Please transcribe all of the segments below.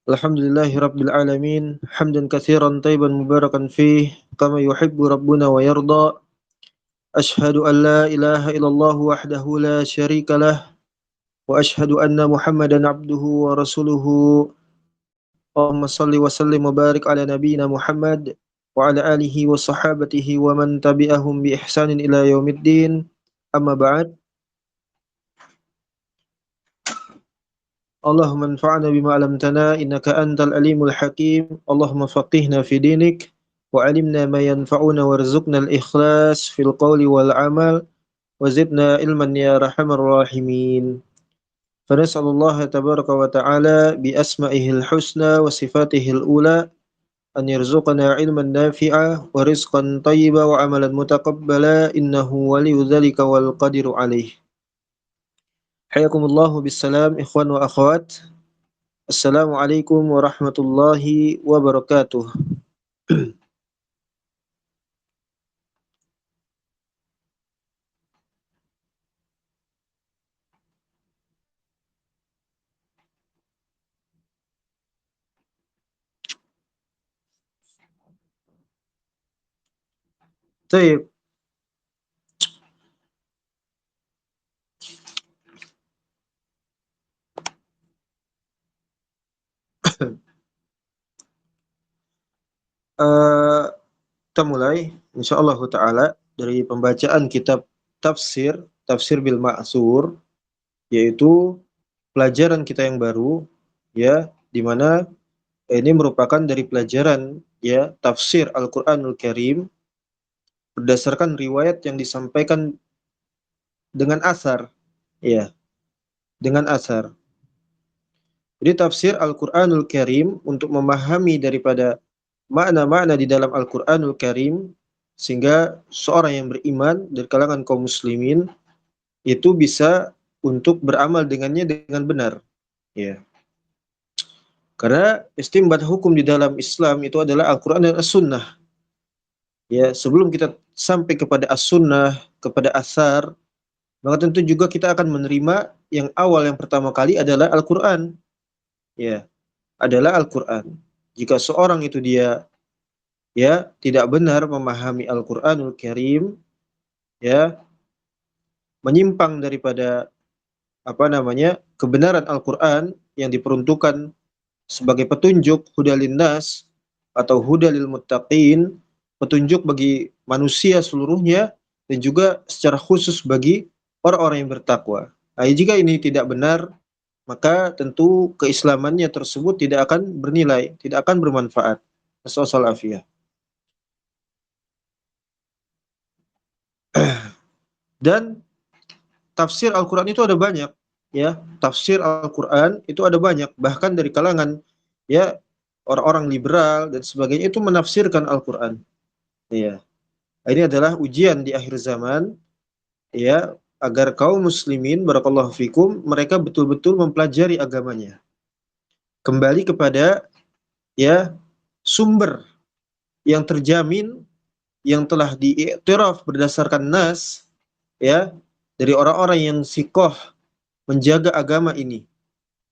Alhamdulillahi Rabbil Alamin hamdan katsiran tayyiban mubarakan fih kama yuhibbu Rabbuna wa yarda. Ashhadu an la ilaha illallah wahdahu la syarika lah wa ashhadu anna Muhammadan abduhu wa rasuluhu. Allahumma salli wa sallim wa barik ala nabiyyina Muhammad wa ala alihi wa sahabatihi wa man tabi'ahum bi ihsanin ila yaumiddin. Amma ba'd. Allahumma anfa'na bima 'allamtana innaka antal alimul hakim. Allahumma faqihna fi dinik wa 'allimna ma yanfa'una warzuqna al-ikhlas fil qawli wal 'amal wa zidna ilman ya arhamar rahimin. Fanas'alullaha tabaraka wa ta'ala bi asma'ihil husna wa sifatihil ula an yarzuqana ilman nafi'a wa rizqan tayyiba wa amalan mutaqabbala innahu waliyyu dzalika wal qadiru 'alaih. Hayakumullahu bissalam ikhwan wa akhwat. Assalamualaikum warahmatullahi wabarakatuh. Baik. Uh, kita mulai insyaallah taala dari pembacaan kitab tafsir bil ma'sur, yaitu pelajaran kita yang baru, ya, di mana ini merupakan dari pelajaran, ya, tafsir Al-Qur'anul Karim berdasarkan riwayat yang disampaikan dengan asar, ya, dengan asar. Jadi tafsir Al-Qur'anul Karim untuk memahami daripada makna-makna di dalam Al-Qur'anul Karim sehingga seorang yang beriman dari kalangan kaum muslimin itu bisa untuk beramal dengannya dengan benar, ya. Karena istimbat hukum di dalam Islam itu adalah Al-Qur'an dan As-Sunnah. Ya, sebelum kita sampai kepada As-Sunnah, kepada asar, maka tentu juga kita akan menerima yang awal, yang pertama kali adalah Al-Qur'an. Ya, adalah Al-Qur'an. Jika seorang itu dia, ya, tidak benar memahami Al-Qur'anul Karim, ya, menyimpang daripada kebenaran Al-Qur'an yang diperuntukkan sebagai petunjuk hudalin nas atau hudalil muttaqin, petunjuk bagi manusia seluruhnya dan juga secara khusus bagi orang-orang yang bertakwa. Nah, jika ini tidak benar, maka tentu keislamannya tersebut tidak akan bernilai, tidak akan bermanfaat. Nasallallahu. Dan tafsir Al-Qur'an itu ada banyak, ya. Tafsir Al-Qur'an itu ada banyak, bahkan dari kalangan, ya, orang-orang liberal dan sebagainya itu menafsirkan Al-Qur'an. Ya. Ini adalah ujian di akhir zaman, ya, agar kaum muslimin barakallahu fikum mereka betul-betul mempelajari agamanya. Kembali kepada, ya, sumber yang terjamin yang telah diiktiraf berdasarkan nas, ya, dari orang-orang yang sikoh menjaga agama ini,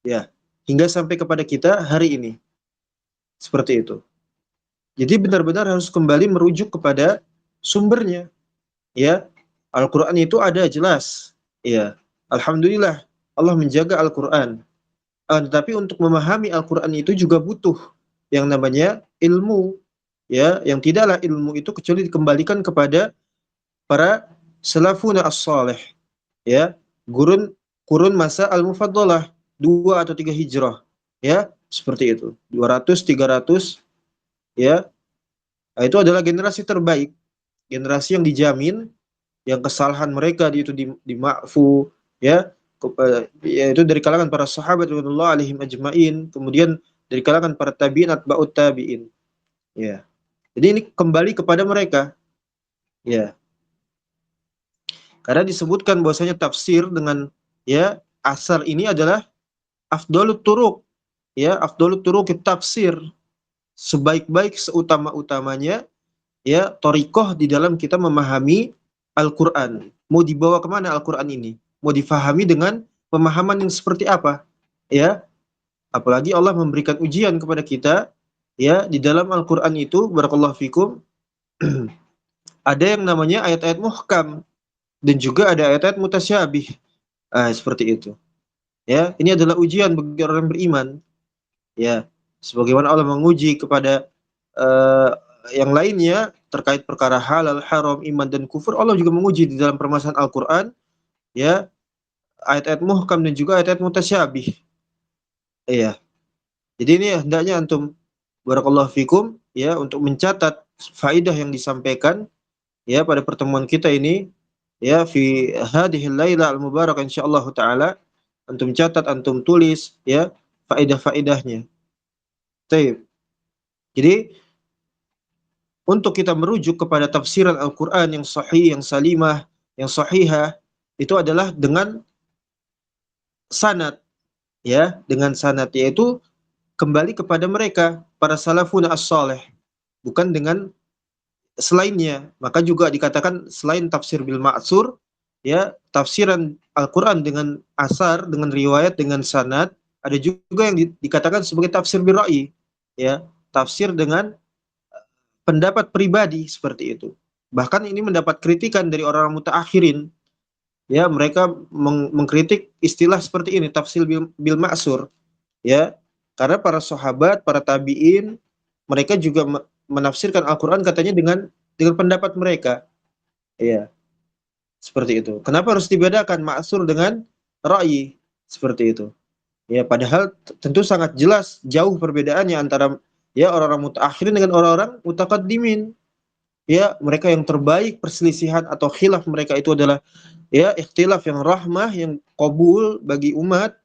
ya, hingga sampai kepada kita hari ini. Seperti itu. Jadi benar-benar harus kembali merujuk kepada sumbernya, ya. Al-Qur'an itu ada jelas, ya. Alhamdulillah Allah menjaga Al-Qur'an. Tetapi untuk memahami Al-Qur'an itu juga butuh yang namanya ilmu, ya, yang tidaklah ilmu itu kecuali dikembalikan kepada para salafuna as-salih, ya, kurun masa al-mufaddalah 2 atau 3 hijrah, ya, seperti itu. 200 300, ya. Nah, itu adalah generasi terbaik, generasi yang dijamin yang kesalahan mereka itu dimaafu, ya, yaitu dari kalangan para sahabat radhiyallahu alaihim ajmain, kemudian dari kalangan para tabi'in atba'ut tabi'in, ya. Jadi ini kembali kepada mereka, ya. Karena disebutkan bahwasanya tafsir dengan, ya, asar ini adalah afdalut turuq, ya, afdalut turuq tafsir, sebaik-baik seutama-utamanya, ya, thariqah di dalam kita memahami Al-Qur'an. Mau dibawa kemana Al-Qur'an ini? Mau difahami dengan pemahaman yang seperti apa? Ya. Apalagi Allah memberikan ujian kepada kita, ya, di dalam Al-Qur'an itu barakallahu fikum ada yang namanya ayat-ayat muhkam dan juga ada ayat-ayat mutasyabih. Seperti itu. Ya, ini adalah ujian bagi orang beriman. Ya, sebagaimana Allah menguji kepada uh, yang lainnya terkait perkara halal, haram, iman dan kufur, Allah juga menguji di dalam permasalahan Al-Qur'an, ya, ayat-ayat muhkam dan juga ayat-ayat mutasyabih. Iya. Jadi ini hendaknya antum barakallahu fikum ya untuk mencatat faidah yang disampaikan ya pada pertemuan kita ini ya fi hadhil laila al mubarakah insyaallah taala, antum catat, antum tulis ya faidah-faidahnya. Baik. Jadi untuk kita merujuk kepada tafsiran Al-Qur'an yang sahih, yang salimah, yang sahihah itu adalah dengan sanad ya, dengan sanad yaitu kembali kepada mereka para salafun as-salih, bukan dengan selainnya. Maka juga dikatakan selain tafsir bil ma'sur ya, tafsiran Al-Qur'an dengan asar, dengan riwayat, dengan sanad, ada juga yang dikatakan sebagai tafsir bil ra'yi ya, tafsir dengan pendapat pribadi seperti itu. Bahkan ini mendapat kritikan dari orang-orang mutaakhirin ya, mereka mengkritik istilah seperti ini tafsir bil ma'sur ya, karena para sahabat, para tabi'in mereka juga menafsirkan Al-Qur'an katanya dengan pendapat mereka. Iya, seperti itu. Kenapa harus dibedakan ma'sur dengan ra'yi? Seperti itu. Ya, padahal tentu sangat jelas jauh perbedaannya antara ya orang-orang mutaakhirin dengan orang-orang mutaqaddimin. Ya, mereka yang terbaik perselisihan atau khilaf mereka itu adalah ya ikhtilaf yang rahmah, yang qabul bagi umat,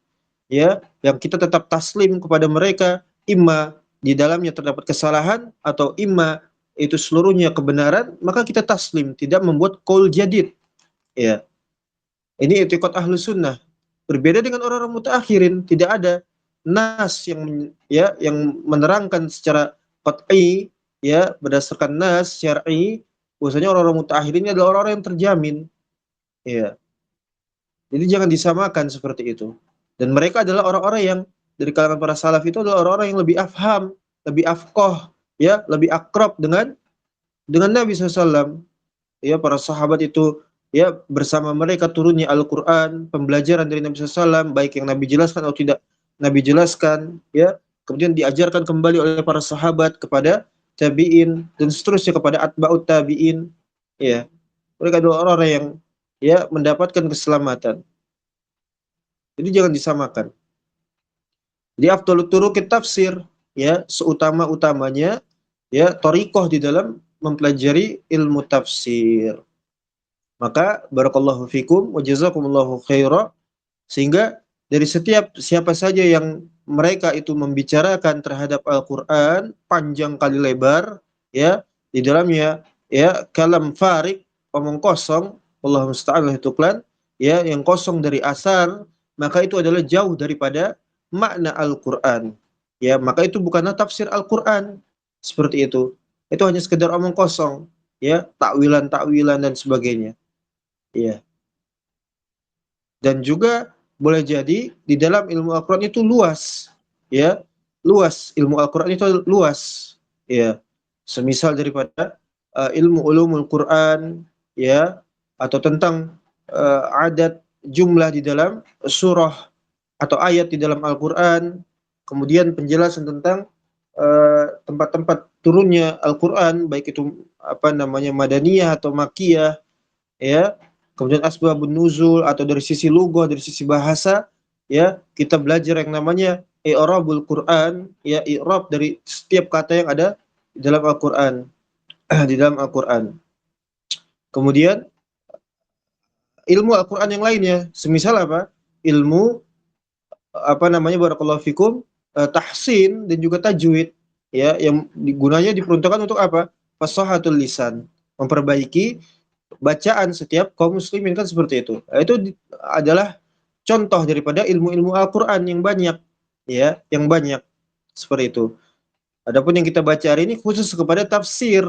ya, yang kita tetap taslim kepada mereka, imma di dalamnya terdapat kesalahan atau imma itu seluruhnya kebenaran, maka kita taslim, tidak membuat qaul jadid. Ya. Ini i'tiqad Ahlus Sunnah. Berbeda dengan orang-orang mutaakhirin, tidak ada nas yang ya yang menerangkan secara qat'i ya berdasarkan nas syar'i bahwasanya orang-orang mutaakhirin ini adalah orang-orang yang terjamin. Ya. Jadi jangan disamakan seperti itu. Dan mereka adalah orang-orang yang dari kalangan para salaf itu adalah orang-orang yang lebih afham, lebih afqah, ya, lebih akrab dengan Nabi SAW. Ya, para sahabat itu ya bersama mereka turunnya Al-Qur'an, pembelajaran dari Nabi SAW, baik yang Nabi jelaskan atau tidak Nabi jelaskan, ya. Kemudian diajarkan kembali oleh para sahabat kepada tabi'in dan seterusnya kepada atba'ut tabi'in, ya. Mereka adalah orang-orang yang ya mendapatkan keselamatan. Jadi jangan disamakan. Jadi afdalut turuqit tafsir ya, seutama-utamanya ya thariqah di dalam mempelajari ilmu tafsir. Maka barakallahu fikum wa jazakumullahu khaira, sehingga dari setiap siapa saja yang mereka itu membicarakan terhadap Al-Qur'an panjang kali lebar ya, di dalamnya ya kalam farik, omong kosong, Allahu musta'an itu klan ya, yang kosong dari asar, maka itu adalah jauh daripada makna Al-Qur'an. Ya, maka itu bukanlah tafsir Al-Qur'an. Seperti itu. Itu hanya sekedar omong kosong, ya, takwilan-takwilan dan sebagainya. Iya. Dan juga boleh jadi di dalam ilmu Al-Qur'an itu luas, ya. Luas, ilmu Al-Qur'an itu luas, ya. Semisal daripada ilmu ulumul Qur'an, ya, atau tentang adat jumlah di dalam surah atau ayat di dalam Al-Qur'an, kemudian penjelasan tentang tempat-tempat turunnya Al-Qur'an, baik itu apa namanya madaniyah atau makkiyah, ya. Kemudian asbabun nuzul atau dari sisi lughah, dari sisi bahasa, ya, kita belajar yang namanya i'rabul Qur'an, ya, i'rab dari setiap kata yang ada di dalam Al-Qur'an, di dalam Al-Qur'an. Kemudian ilmu Al-Qur'an yang lainnya, semisal apa? Ilmu apa namanya barakallahu fikum tahsin dan juga tajwid, ya, yang gunanya diperuntukkan untuk apa? Fasahatul lisan, memperbaiki bacaan setiap kaum muslimin, kan seperti itu. Itu adalah contoh daripada ilmu-ilmu Al-Qur'an yang banyak, ya, yang banyak seperti itu. Adapun yang kita baca hari ini khusus kepada tafsir,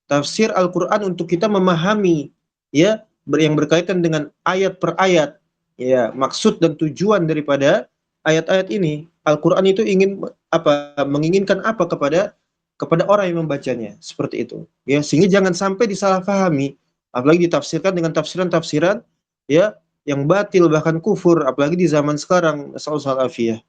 tafsir Al-Qur'an untuk kita memahami, ya, yang berkaitan dengan ayat per ayat, ya, maksud dan tujuan daripada ayat-ayat ini. Al-Qur'an itu ingin menginginkan apa kepada orang yang membacanya, seperti itu. Ya, sehingga jangan sampai disalahpahami, apalagi ditafsirkan dengan tafsiran-tafsiran ya yang batil bahkan kufur, apalagi di zaman sekarang, nasallahu alafiyah.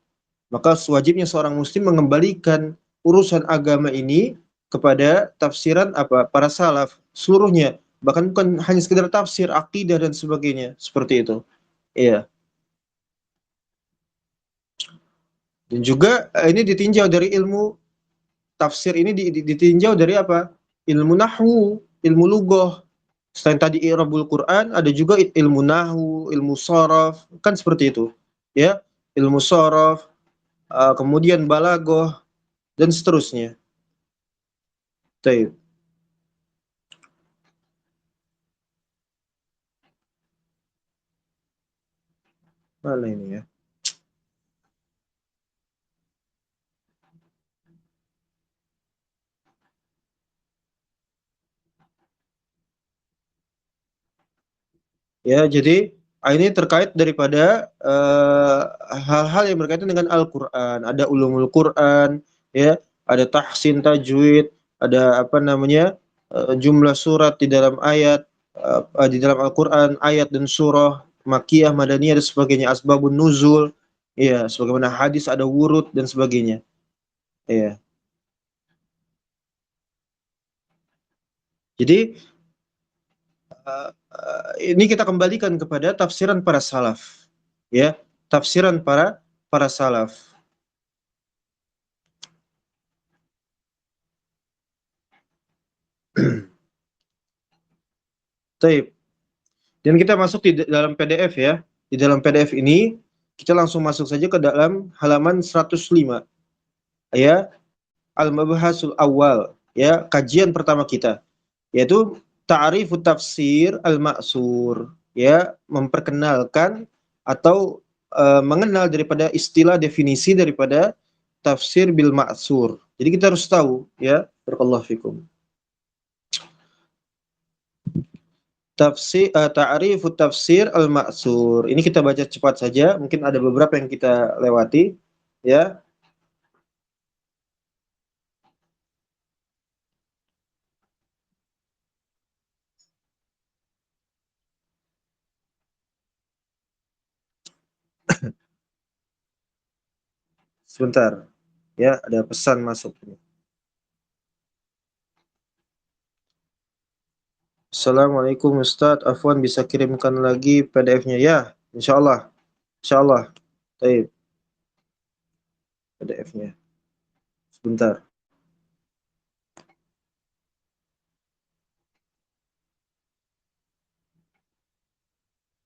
Maka wajibnya seorang muslim mengembalikan urusan agama ini kepada tafsiran para salaf seluruhnya, bahkan bukan hanya sekedar tafsir, akidah dan sebagainya, seperti itu. Iya. Dan juga ini ditinjau dari ilmu tafsir ini ditinjau dari apa? Ilmu nahwu, ilmu lughah. Selain tadi i'rabul Quran, ada juga ilmu nahwu, ilmu sharaf, kan seperti itu. Ya, ilmu sharaf, kemudian balaghah dan seterusnya. Baik. Mana ini ya? Ya, jadi ini terkait daripada hal-hal yang berkaitan dengan Al-Qur'an. Ada ulumul Qur'an, ya, ada tahsin tajwid, ada apa namanya? Jumlah surat di dalam ayat di dalam Al-Qur'an, ayat dan surah, makiyah, madaniyah dan sebagainya, asbabun nuzul, ya, sebagaimana hadis ada wurud dan sebagainya. Ya. Jadi ini kita kembalikan kepada tafsiran para salaf, ya, tafsiran para salaf. Taib. Dan kita masuk di dalam PDF ya. Di dalam PDF ini kita langsung masuk saja ke dalam halaman 105. Ya, Al-Mabhasul Awal, ya, kajian pertama kita, yaitu ta'rifut tafsir al-ma'sur, ya, memperkenalkan atau mengenal daripada istilah definisi daripada tafsir bil ma'sur. Jadi kita harus tahu, ya, barakallahu fikum. Ta'rifut tafsir al-ma'sur. Ini kita baca cepat saja, mungkin ada beberapa yang kita lewati, ya. Sebentar. Ya, ada pesan masuk. Assalamualaikum Ustadz, Afwan bisa kirimkan lagi PDF-nya ya? Insya Allah, insya Allah. Baik, PDF-nya. Sebentar.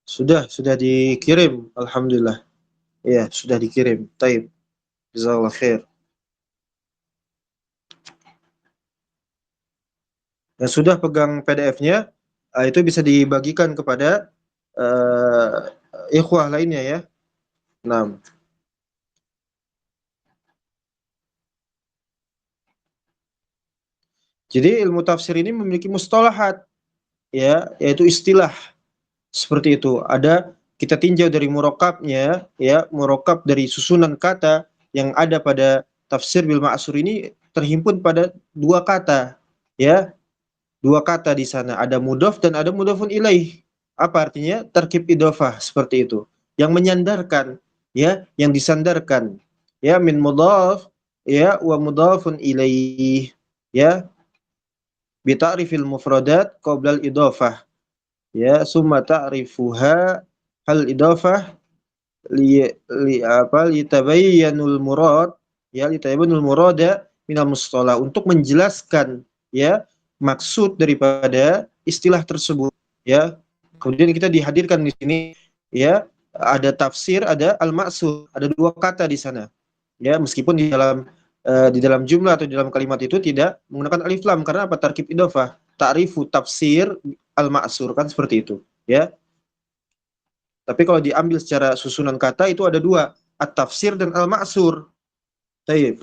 Sudah dikirim. Alhamdulillah. Ya, sudah dikirim. Taib. Jazakallah khair. Yang sudah pegang PDF-nya, itu bisa dibagikan kepada ikhwah lainnya ya. Nah, jadi ilmu tafsir ini memiliki mustalahat, ya, yaitu istilah seperti itu. Ada kita tinjau dari murokabnya, ya, murokab dari susunan kata yang ada pada tafsir bil ma'sur ini terhimpun pada dua kata, ya, dua kata di sana. Ada mudhof dan ada mudhofun ilaih. Apa artinya? Tarkib idhofah seperti itu. Yang menyandarkan, ya, yang disandarkan, ya, min mudhaf, ya, wa mudhafun ilaih, ya, bi ta'rifil mufradat qabla al idhofah, ya, summa ta'rifuha hal idhafah li tabayyanul murad, ya, li tabayyanul murada minal mustalah, untuk menjelaskan, ya, maksud daripada istilah tersebut, ya. Kemudian kita dihadirkan di sini, ya, ada tafsir, ada al-ma'sur, ada dua kata di sana, ya, meskipun di dalam jumlah atau di dalam kalimat itu tidak menggunakan alif lam, karena apa? Tarkib idhofah, ta'rifu tafsir al-ma'sur, kan seperti itu, ya. Tapi kalau diambil secara susunan kata itu ada dua, at-tafsir dan al-ma'sur. Baik.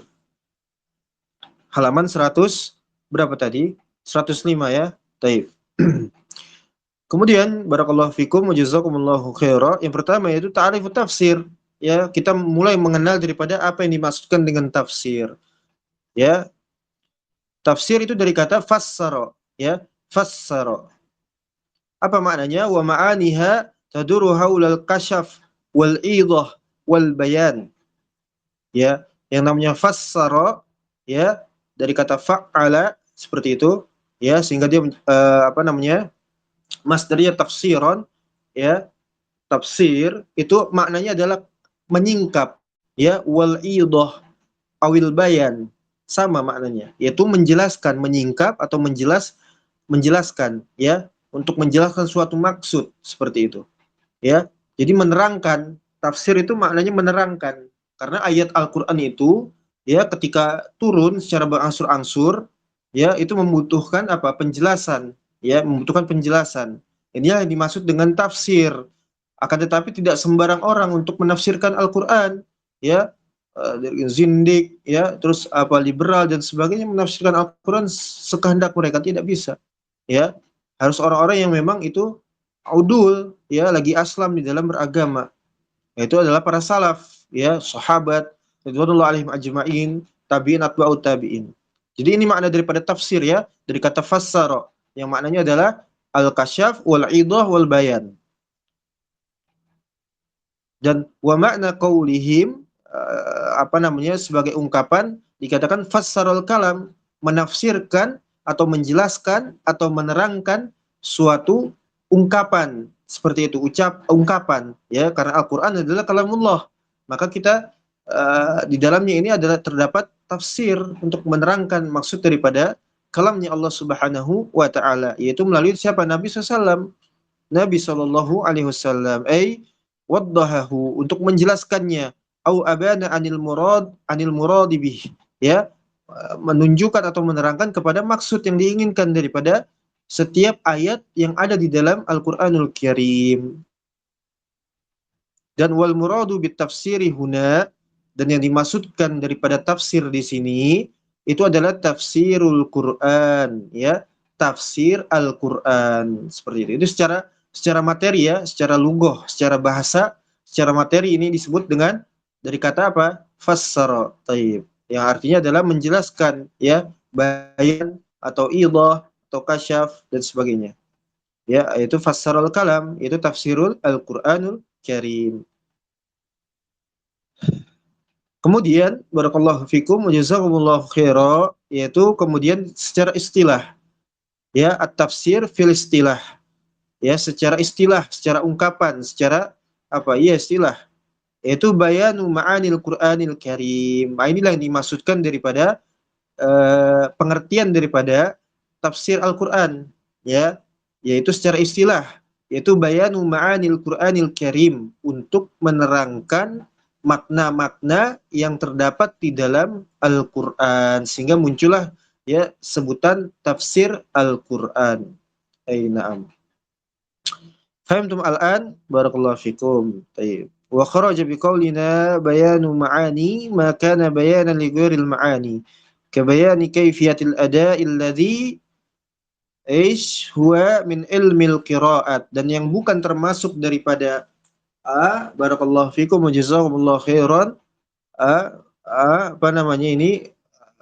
Halaman 100 berapa tadi? 105 ya. Baik. Kemudian barakallahu fikum wa jazakumullahu khaira. Yang pertama yaitu ta'rifut tafsir, ya kita mulai mengenal daripada apa yang dimaksudkan dengan tafsir. Ya, tafsir itu dari kata fassara, ya, fassara. Apa maknanya? Wa ma'aniha taduru haulal kasyaf wal idah wal bayan. Ya, yang namanya fassara, ya, dari kata fa'ala seperti itu, ya, sehingga dia apa namanya? Masdarnya tafsiron, ya. Tafsir itu maknanya adalah menyingkap, ya, wal idah awil bayan, sama maknanya, yaitu menjelaskan, menyingkap atau menjelaskan, ya, untuk menjelaskan suatu maksud seperti itu, ya. Jadi menerangkan, tafsir itu maknanya menerangkan, karena ayat Al-Qur'an itu, ya, ketika turun secara berangsur-angsur, ya, itu membutuhkan apa? Penjelasan, ya, membutuhkan penjelasan. Ini yang dimaksud dengan tafsir. Akan tetapi tidak sembarang orang untuk menafsirkan Al-Qur'an, ya. Dari zindik, ya, terus apa liberal dan sebagainya menafsirkan Al-Qur'an sekehendak mereka, tidak bisa, ya. Harus orang-orang yang memang itu udul, ya, lagi aslam di dalam beragama. Yaitu adalah para salaf, ya, sahabat radhiyallahu alaihim ajma'in, tabi'in atba'ut tabi'in. Jadi ini makna daripada tafsir, ya, dari kata fassara yang maknanya adalah al-kasyaf wal idah wal bayan. Dan wa makna qaulihim, apa namanya, sebagai ungkapan dikatakan fassarul kalam, menafsirkan atau menjelaskan atau menerangkan suatu ungkapan, seperti itu, ungkapan, ya, karena Al-Qur'an adalah kalamullah, maka kita di dalamnya ini adalah terdapat tafsir untuk menerangkan maksud daripada kalamnya Allah Subhanahu wa taala, yaitu melalui siapa? Nabi SAW. Nabi sallallahu alaihi wasallam, waddahahu, untuk menjelaskannya, au abana anil murad bih, ya, menunjukkan atau menerangkan kepada maksud yang diinginkan daripada setiap ayat yang ada di dalam Al-Qur'anul Karim. Dan wal muradu bit tafsiri huna, dan yang dimaksudkan daripada tafsir di sini itu adalah tafsirul Quran, ya, tafsir Al-Qur'an, seperti itu. Itu secara materi, ya, secara lughah, secara bahasa, secara materi ini disebut dengan dari kata apa? Fassara. Taib. Yang artinya adalah menjelaskan, ya, bayan atau idah atau kasyaf dan sebagainya. Ya, itu fassarul kalam, itu tafsirul Al-Qur'anul Karim. Kemudian barakallahu fikum wa jazakumullahu khaira, yaitu kemudian secara istilah, ya, at-tafsir fil istilah, ya, secara istilah, secara ungkapan, secara apa? Ya, istilah, yaitu bayanu ma'anil Qur'anil Karim. Nah, inilah yang dimaksudkan daripada pengertian daripada tafsir Al-Qur'an, ya, yaitu secara istilah, yaitu bayanu ma'anil Qur'anil Karim, untuk menerangkan makna-makna yang terdapat di dalam Al-Qur'an, sehingga muncullah, ya, sebutan tafsir Al-Qur'an. Na'am. Fahimtum al-an? Barakallahu fikum. Tayyib. Wa kharaja biqaulina bayanu ma'ani ma kana bayanan li ghairil ma'ani, ka bayani kayfiyatil ada'i alladhi huwa min ilmil qira'at, dan yang bukan termasuk daripada barakallahu fikum wa jazakumullahu khairan, apa namanya ini,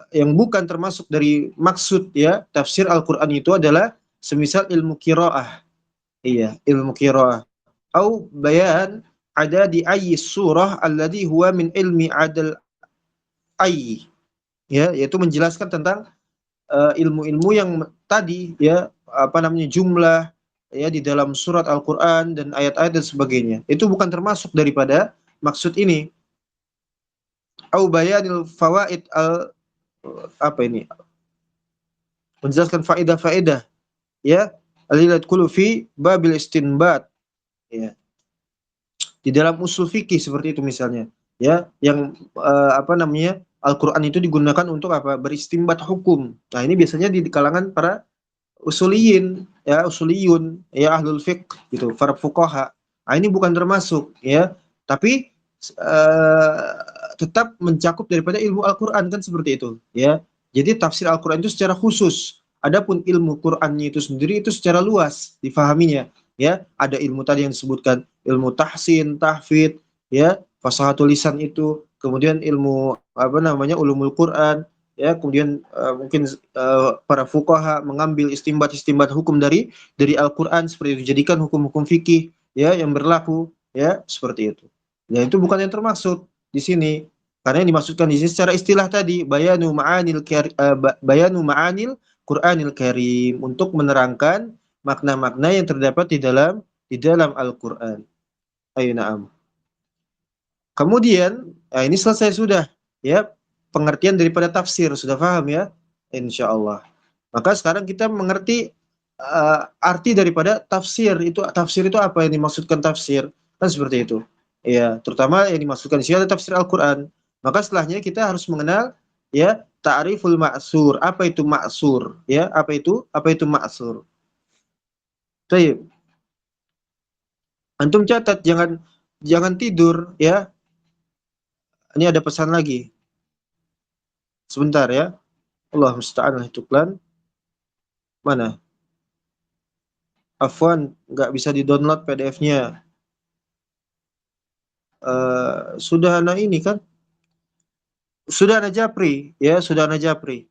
yang bukan termasuk dari maksud, ya, tafsir Al-Qur'an itu adalah semisal ilmu qiraah. Iya, ilmu qiraah. Au bayan ada di ayyi surah alladhi huwa min ilmi adal ayyi. Ya, yaitu menjelaskan tentang ilmu-ilmu yang tadi, ya, apa namanya, jumlah, ya, di dalam surat Al-Qur'an dan ayat-ayat dan sebagainya. Itu bukan termasuk daripada maksud ini. Au bayanil fawaid apa ini? Menjelaskan faedah-faedah, ya, alilat kullu fi babil istinbat, ya, di dalam usul fikih seperti itu misalnya, ya, yang apa namanya, Al-Qur'an itu digunakan untuk apa? Beristinbat hukum. Nah, ini biasanya di kalangan para usuliyin, ya, usuliyun, ya, ahlul fiqh gitu, para fuqaha. Nah, ini bukan termasuk, ya, tapi tetap mencakup daripada ilmu Al-Qur'an, kan seperti itu, ya. Jadi tafsir Al-Qur'an itu secara khusus. Adapun ilmu Qur'annya itu sendiri itu secara luas difahaminya, ya. Ada ilmu tadi yang disebutkan ilmu tahsin, tahfidz, ya, fasahatul lisan itu, kemudian ilmu apa namanya ulumul Quran, ya, kemudian mungkin para fuqaha mengambil istimbat-istimbat hukum dari Al-Qur'an seperti itu, jadikan hukum-hukum fikih ya yang berlaku ya seperti itu. Ya itu bukan yang termaksud di sini. Karena yang dimaksudkan di sini secara istilah tadi bayanu ma'anil Qur'anil Karim, untuk menerangkan makna-makna yang terdapat di dalam Al-Qur'an. Ayo na'am. Kemudian, ini selesai sudah ya pengertian daripada tafsir, sudah paham ya? Insya Allah. Maka sekarang kita mengerti arti daripada tafsir itu apa yang dimaksudkan tafsir? Kan seperti itu. Ya, terutama yang dimaksudkan di sini adalah tafsir Al-Qur'an. Maka setelahnya kita harus mengenal ya ta'riful ma'sur. Apa itu ma'sur? Ya, apa itu? Apa itu ma'sur? Baik. Antum catat, jangan jangan tidur ya. Ini ada pesan lagi. Sebentar ya. Allah musta'an itu plan. Mana? Afwan, nggak bisa di-download PDF-nya. Sudah anak ini kan? Sudah anak Japri, ya, sudah anak Japri.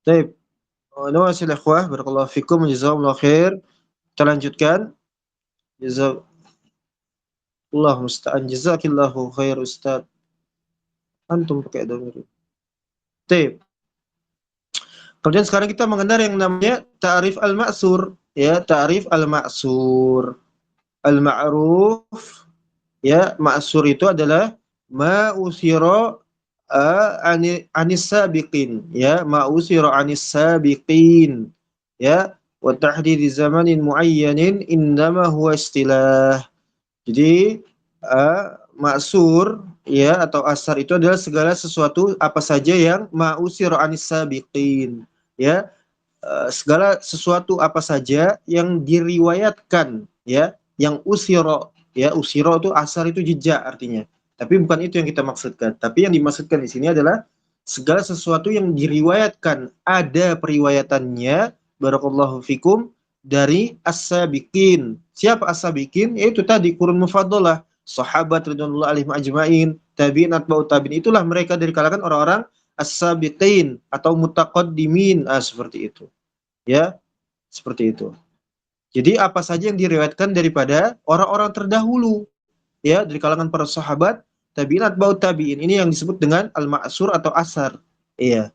Baik, nawassil ikhwah, barakallahu fikum, jazakumullah khair. Kita lanjutkan. Jazakallah musta'an, jazakillahu khair Ustaz. Antum pakai domir. Baik. Kemudian sekarang kita mengenal yang namanya ta'rif al-ma'sur, ya, ta'rif al-ma'sur. Al-ma'ruf, ya, ma'sur itu adalah ma usira anis sabiqin, ya, ma usira anis sabiqin, ya, wa tahdid zamanin muayyanin indama huwa istilah. Jadi ma'sur ya atau asar itu adalah segala sesuatu apa saja yang ma usira anis sabiqin, ya, segala sesuatu apa saja yang diriwayatkan, ya, yang usiro, ya, usiro itu asar itu jejak artinya. Tapi bukan itu yang kita maksudkan. Tapi yang dimaksudkan di sini adalah segala sesuatu yang diriwayatkan, ada periwayatannya, barakallahu fikum, dari as-sabiqin. Siapa as-sabiqin? Yaitu tadi qurun mufaddalah, sahabat radhiyallahu alaihim ajmain, tabi'in, atba'ut tabi'in. Itulah mereka dari kalangan orang-orang as-sabiqin atau mutaqaddimin, seperti itu. Ya, seperti itu. Jadi apa saja yang diriwayatkan daripada orang-orang terdahulu, ya, dari kalangan para sahabat, tabi'in, atba'ut tabi'in. Ini yang disebut dengan al-ma'sur atau asar. Iya.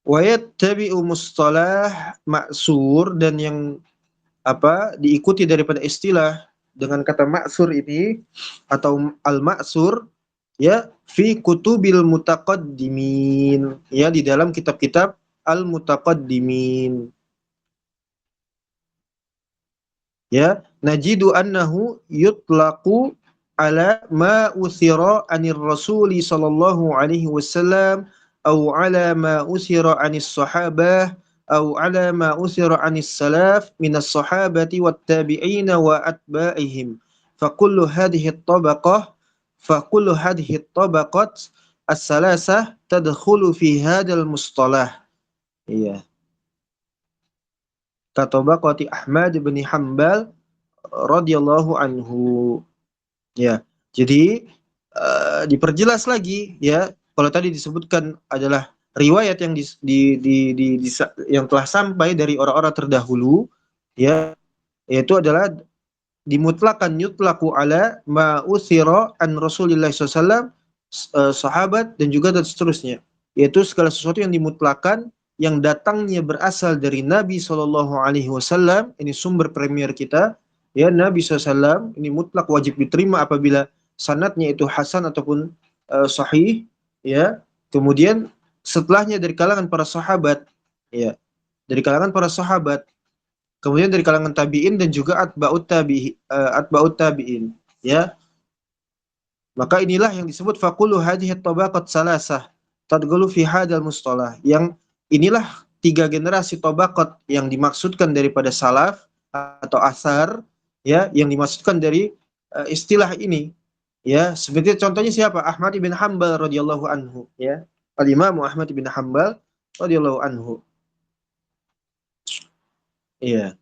Wa yattabi'u mustalah ma'sur, dan yang diikuti daripada istilah dengan kata ma'sur ini atau al-ma'sur, ya, fi kutubil mutaqaddimin, ya, di dalam kitab-kitab al-mutaqaddimin. Ya, najidu annahu yutlaqu ala ma uthira anir rasuli sallallahu alaihi wasallam au ala ma uthira anis sahabah au ala ma uthira anis salaf minas sahabati wat tabi'ina wa atba'ihim. Fakullu hadhihi at-tabaqah fakullu hadhihi at-tabaqat as-salasah tadkhulu fi hadzal mustalah. Iya. Katabaqati Ahmad bin Hanbal radhiyallahu anhu. Ya. Jadi diperjelas lagi, ya. Kalau tadi disebutkan adalah riwayat yang yang telah sampai dari orang-orang terdahulu, ya, yaitu adalah dimutlakan yutlaku ala ma uthira an Rasulillah SAW, sahabat dan juga dan seterusnya, yaitu segala sesuatu yang dimutlakan yang datangnya berasal dari Nabi Shallallahu Alaihi Wasallam. Ini sumber premier kita, ya, Nabi SAW ini mutlak wajib diterima apabila sanadnya itu hasan ataupun sahih, ya. Kemudian setelahnya dari kalangan para sahabat, ya, dari kalangan para sahabat, kemudian dari kalangan tabi'in dan juga atba'ut tabi'in, ya. Maka inilah yang disebut faqulu hadhihi tabaqat salasah tadkhulu fi hadzal mustalah, yang inilah 3 generasi tabaqat yang dimaksudkan daripada salaf atau asar, ya, yang dimaksudkan dari istilah ini, ya. Seperti contohnya siapa? Ahmad bin Hanbal radhiyallahu anhu, ya. Al-Imam Ahmad bin Hanbal radhiyallahu anhu. Iya.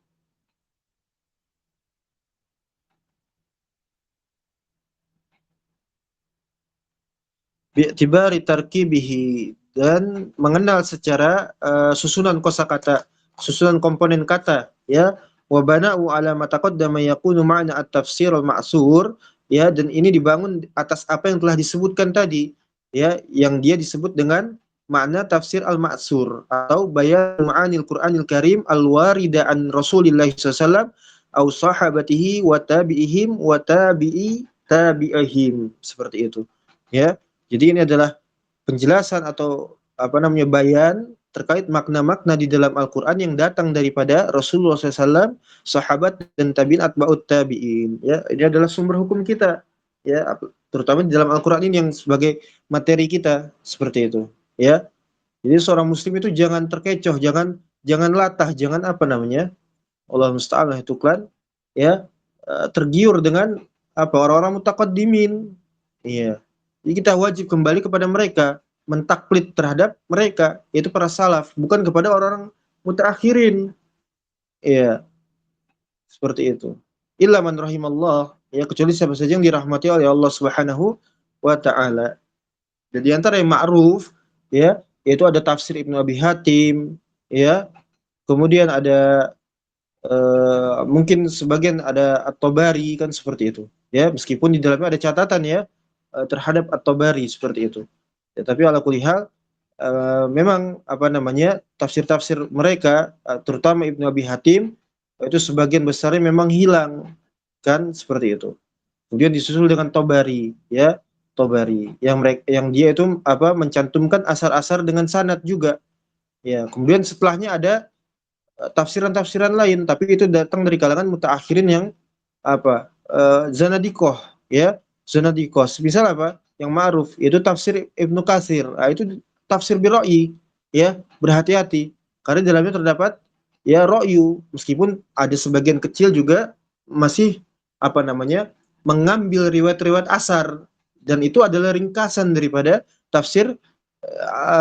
Bi'tibari tarkibihi, dan mengenal secara susunan kosakata, susunan komponen kata, ya. Wa bana'u ala ma taqaddama yakunu ma'na at-tafsir al-ma'sur, ya, dan ini dibangun atas apa yang telah disebutkan tadi, ya, yang dia disebut dengan makna tafsir al-ma'sur atau bayan ma'anil Qur'anil Karim al-warida an Rasulillah sallallahu alaihi wasallam au sahabatihi wa tabi'ihim wa tabi'i tabi'ihim, seperti itu, ya. Jadi ini adalah penjelasan atau apa namanya bayan terkait makna-makna di dalam Al-Qur'an yang datang daripada Rasulullah SAW, sahabat dan tabi'in atba'ut tabi'in. Ya, ini adalah sumber hukum kita. Ya, terutama di dalam Al-Qur'an ini yang sebagai materi kita, seperti itu. Ya. Jadi seorang muslim itu jangan terkecoh, jangan latah, jangan apa namanya? Allah musta'an itu kan, ya, tergiur dengan apa orang-orang mutaqaddimin. Iya. Jadi kita wajib kembali kepada mereka, mentaklid terhadap mereka, yaitu para salaf, bukan kepada orang-orang mutaakhirin. Iya, seperti itu. Illa man rahimallah, ya, kecuali siapa saja yang dirahmati oleh Allah Subhanahu wa taala. Dan di antara yang ma'ruf, ya, yaitu ada tafsir Ibnu Abi Hatim, ya. Kemudian ada mungkin sebagian ada At-Tabari, kan seperti itu. Ya, meskipun di dalamnya ada catatan, ya, terhadap At-Tabari seperti itu. Ya, tapi ala kulli hal memang apa namanya tafsir-tafsir mereka terutama Ibnu Abi Hatim itu sebagian besarnya memang hilang, kan seperti itu. Kemudian disusul dengan Tabari, ya, Tabari yang dia itu apa mencantumkan asar-asar dengan sanad juga. Ya, kemudian setelahnya ada tafsiran-tafsiran lain, tapi itu datang dari kalangan mutaakhirin yang apa zanadikoh, ya, zanadikoh. Misal apa yang ma'ruf itu tafsir Ibnu Katsir, itu tafsir biroi, ya, berhati-hati karena di dalamnya terdapat, ya, ro'yu, meskipun ada sebagian kecil juga masih apa namanya mengambil riwayat-riwayat asar, dan itu adalah ringkasan daripada tafsir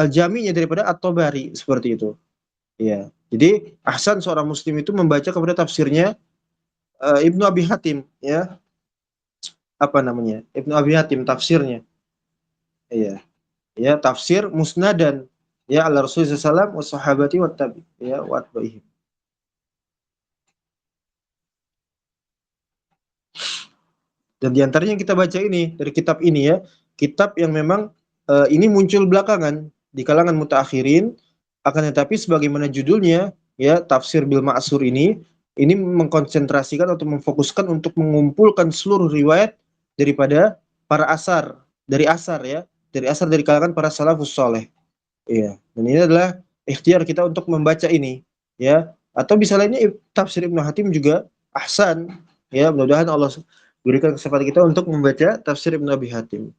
jaminya daripada At-Tabari, seperti itu. Ya, jadi ahsan seorang muslim itu membaca kepada tafsirnya Ibnu Abi Hatim, ya, apa namanya Ibnu Abi Hatim tafsirnya, ya, ya, tafsir musnadan, ya, ala Rasulullah SAW wa sahabati wa tabi, ya, wa atbaihim. Dan diantaranya yang kita baca ini dari kitab ini, ya, kitab yang memang ini muncul belakangan di kalangan mutaakhirin, akan tetapi sebagaimana judulnya, ya, tafsir bil ma'sur ini mengkonsentrasikan atau memfokuskan untuk mengumpulkan seluruh riwayat daripada para asar, dari asar, ya, dari asar dari kalangan para salafus saleh. Iya, dan ini adalah ikhtiar kita untuk membaca ini, ya. Atau bisa lainnya tafsir Ibnu Hatim juga ahsan, ya, mudah-mudahan Allah berikan kesempatan kita untuk membaca tafsir Ibnu Abi Hatim.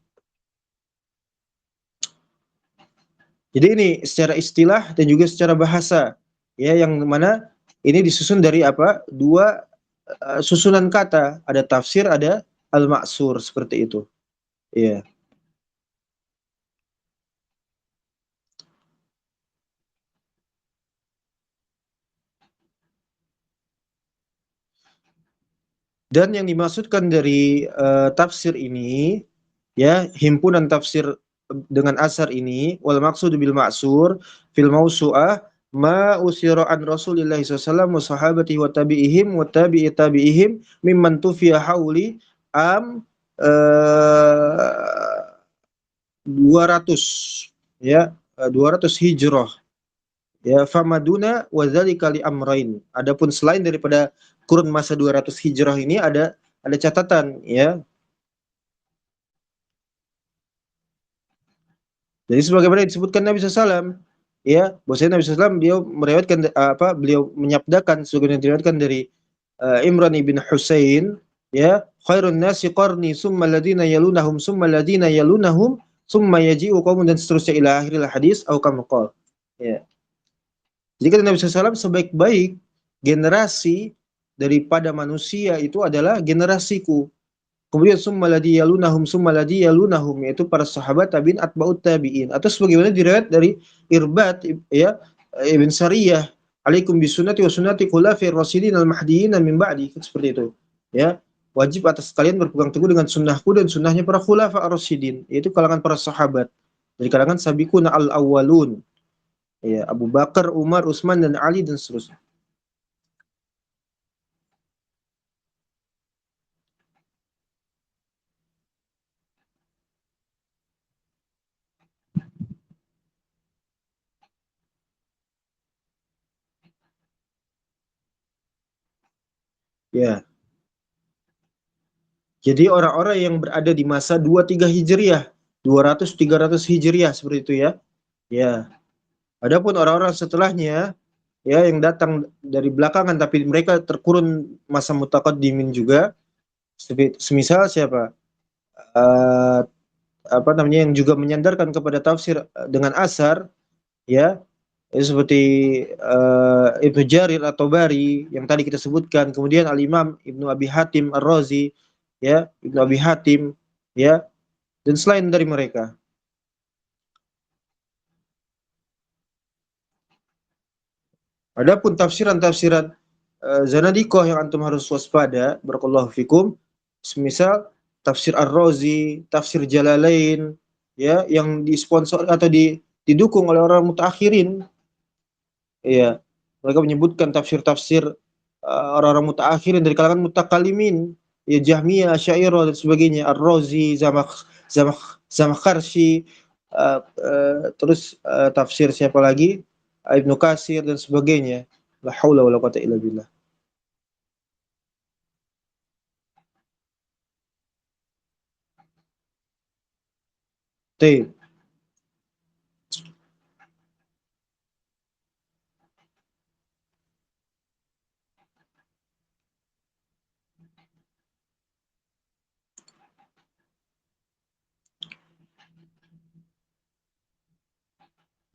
Jadi ini secara istilah dan juga secara bahasa, ya, yang mana ini disusun dari apa? Dua susunan kata, ada tafsir, ada al-ma'sur, seperti itu. Iya. Dan yang dimaksudkan dari tafsir ini, ya, himpunan tafsir dengan asar ini, wal maksud bil ma'sur fil mausu'ah ma usira an Rasulillah SAW wa sahabati wa tabi'ihim wa tabi'i tabi'ihim mimman tufiya hauli am 200, ya, 200 hijrah, ya, famaduna wa dzalika li amrain. Adapun selain daripada kurun masa 200 hijrah ini ada catatan, ya. Jadi sebagaimana disebutkan Nabi SAW, ya, bahwasanya Nabi SAW beliau meriwayatkan beliau menyabdakan sebagaimana diriwayatkan dari Imran ibn Husain, ya, khairun nasi qarni summa ladina yalunahum summa ladina yalunahum summa yaji'u qaumun, dan seterusnya ila akhiril hadis au kama qala. Ya. Jadi kata Nabi SAW, sebaik-baik generasi daripada manusia itu adalah generasiku. Kemudian summa ladzi yalunahum, yaitu para sahabat tabi'in atba'ut tabi'in. Atau sebagaimana diriwayat dari Irbad ya Ibn Sariyah, alaikum bisunnati wa sunnati khulafir rasyidin al-mahdiyyin min ba'di, seperti itu. Ya, wajib atas kalian berpegang teguh dengan sunnahku dan sunnahnya para khulafa ar-rasyidin, yaitu kalangan para sahabat. Dari kalangan sabiqun al-awwalun. Ya, Abu Bakar, Umar, Utsman dan Ali dan seterusnya. Ya. Jadi orang-orang yang berada di masa 23 Hijriah, 200 300 Hijriah seperti itu ya. Ya. Adapun orang-orang setelahnya ya yang datang dari belakangan tapi mereka terkurun masa mutaqaddimin juga. Semisal siapa? Uh, apa namanya yang juga menyandarkan kepada tafsir dengan asar ya. Seperti Ibnu Jarir atau Bari yang tadi kita sebutkan, kemudian Al-Imam Ibnu Abi Hatim Ar-Razi ya, Ibnu Abi Hatim ya, dan selain dari mereka. Adapun tafsiran-tafsiran Zanadikoh yang antum harus waspada, barakallahu fikum, semisal tafsir Ar-Razi, tafsir Jalalain, ya, yang disponsor atau didukung oleh orang mutakhirin, ya, mereka menyebutkan tafsir-tafsir orang-orang mutakhirin dari kalangan mutakalimin, ya, Jahmiyah, Asy'ariyah dan sebagainya, Ar-Razi, Zamakhsyari, terus tafsir siapa lagi? Ibnu Katsir dan sebagainya. La haula wala quwata illa billah. T.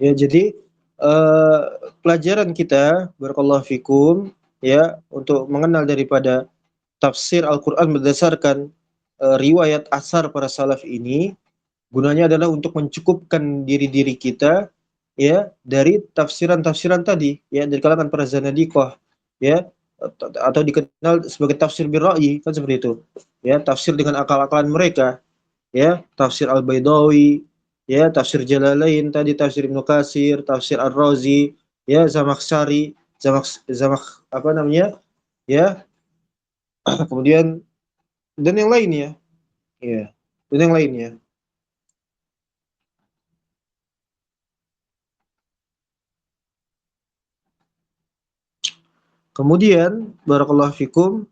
Ya, jadi eh, pelajaran kita barakallahu fikum ya untuk mengenal daripada tafsir Al-Qur'an berdasarkan riwayat asar para salaf ini gunanya adalah untuk mencukupkan diri-diri kita ya dari tafsiran-tafsiran tadi ya dari kalangan para zanadiqah ya atau dikenal sebagai tafsir birra'yi kan seperti itu ya tafsir dengan akal-akalan mereka ya tafsir Al-Baidawi ya tafsir Jalalain tadi tafsir Ibnu Katsir tafsir Ar-Razi ya Zamakhsyari apa namanya ya kemudian dan yang lainnya ya dan yang lainnya. Kemudian barakallahu fikum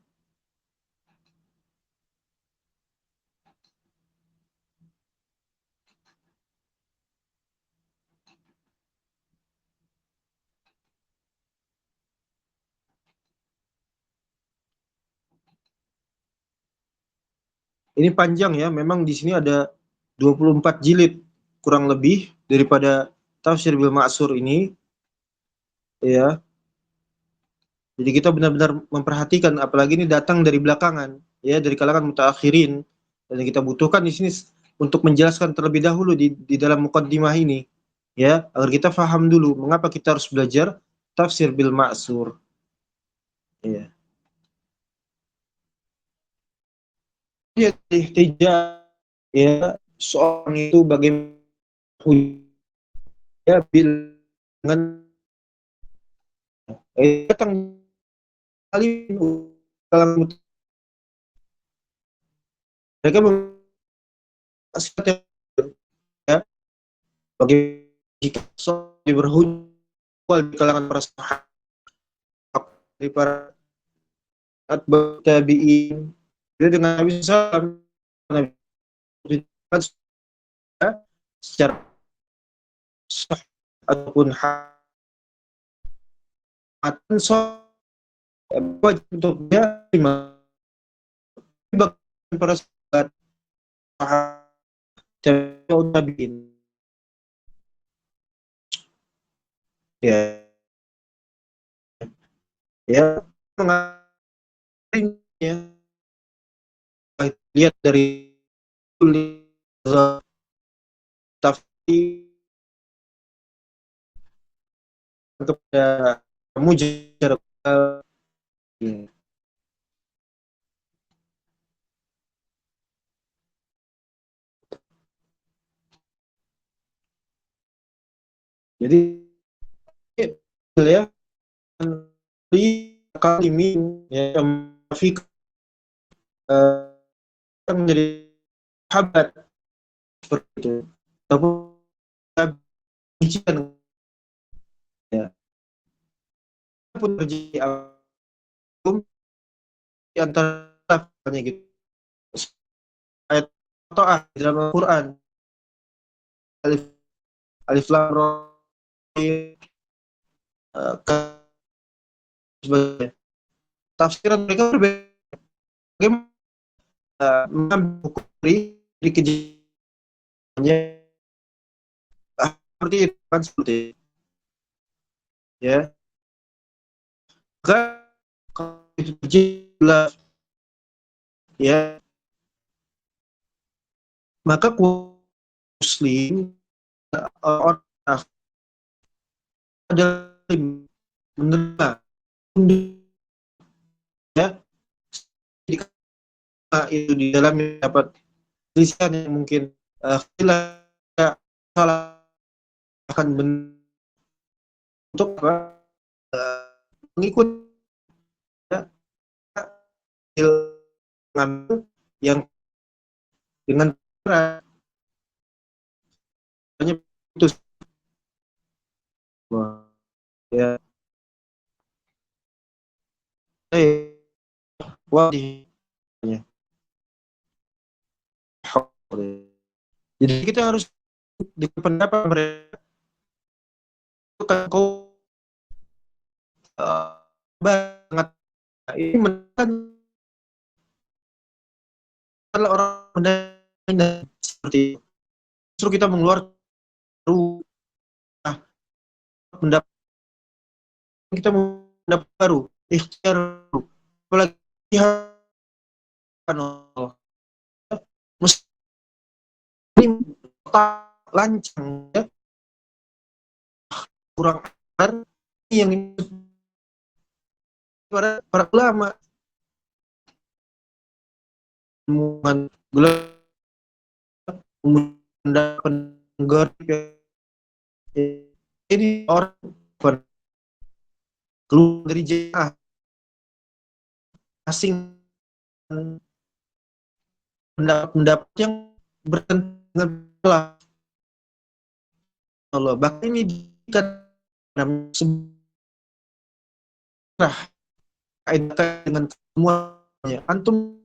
ini panjang ya memang di sini ada 24 jilid kurang lebih daripada tafsir bil ma'sur ini ya. Jadi kita benar-benar memperhatikan apalagi ini datang dari belakangan ya dari kalangan mutaakhirin dan yang kita butuhkan di sini untuk menjelaskan terlebih dahulu di dalam mukaddimah ini ya agar kita paham dulu mengapa kita harus belajar tafsir bil ma'sur ya. Ya, ihtijaj ya seorang itu bagaimana ya bil dengan datang kali dalam mereka sifat ya bagi jika seorang berhujjah di kalangan para sahabat dari para atba'ut tabi'in dia dengan Nabi SAW Nabi secara sah ataupun hatan wajib untuk dia bagi para sahabat tabi'in ya ya mengarinya, lihat dari tafsir kepada mujarab. Jadi ya di kalimin ya fik menjadi sahabat seperti itu. Ataupun ya pun terjadi hukum di antara gitu ayat atau di dalam Al-Quran alif alif lam ra sebagai tafsiran mereka berbeda. Bagaimana mengambil hukum dari kejadiannya seperti itu kan, seperti itu. Ya kan kalau itu terjadi ya maka muslim orang adalah menerima ya jika itu di dalamnya dapat tulisan yang mungkin salah akan bentuk apa mengikut dengan yang dengan cara itu semua ya wadi jadi kita harus di pendapat mereka kau banget ini menekan orang mendadak seperti itu. Justru kita mengeluarkan pendapat kita mendapat baru ikhtiar apalagi Allah muslim tak lancang ya kurang ajar yang para ulama dengan pendapat ini orang keluar dari jemaah asing pendapat yang bertentangan dengan Allah bahkan ini dalam sejarah kaitan dengan semuanya antum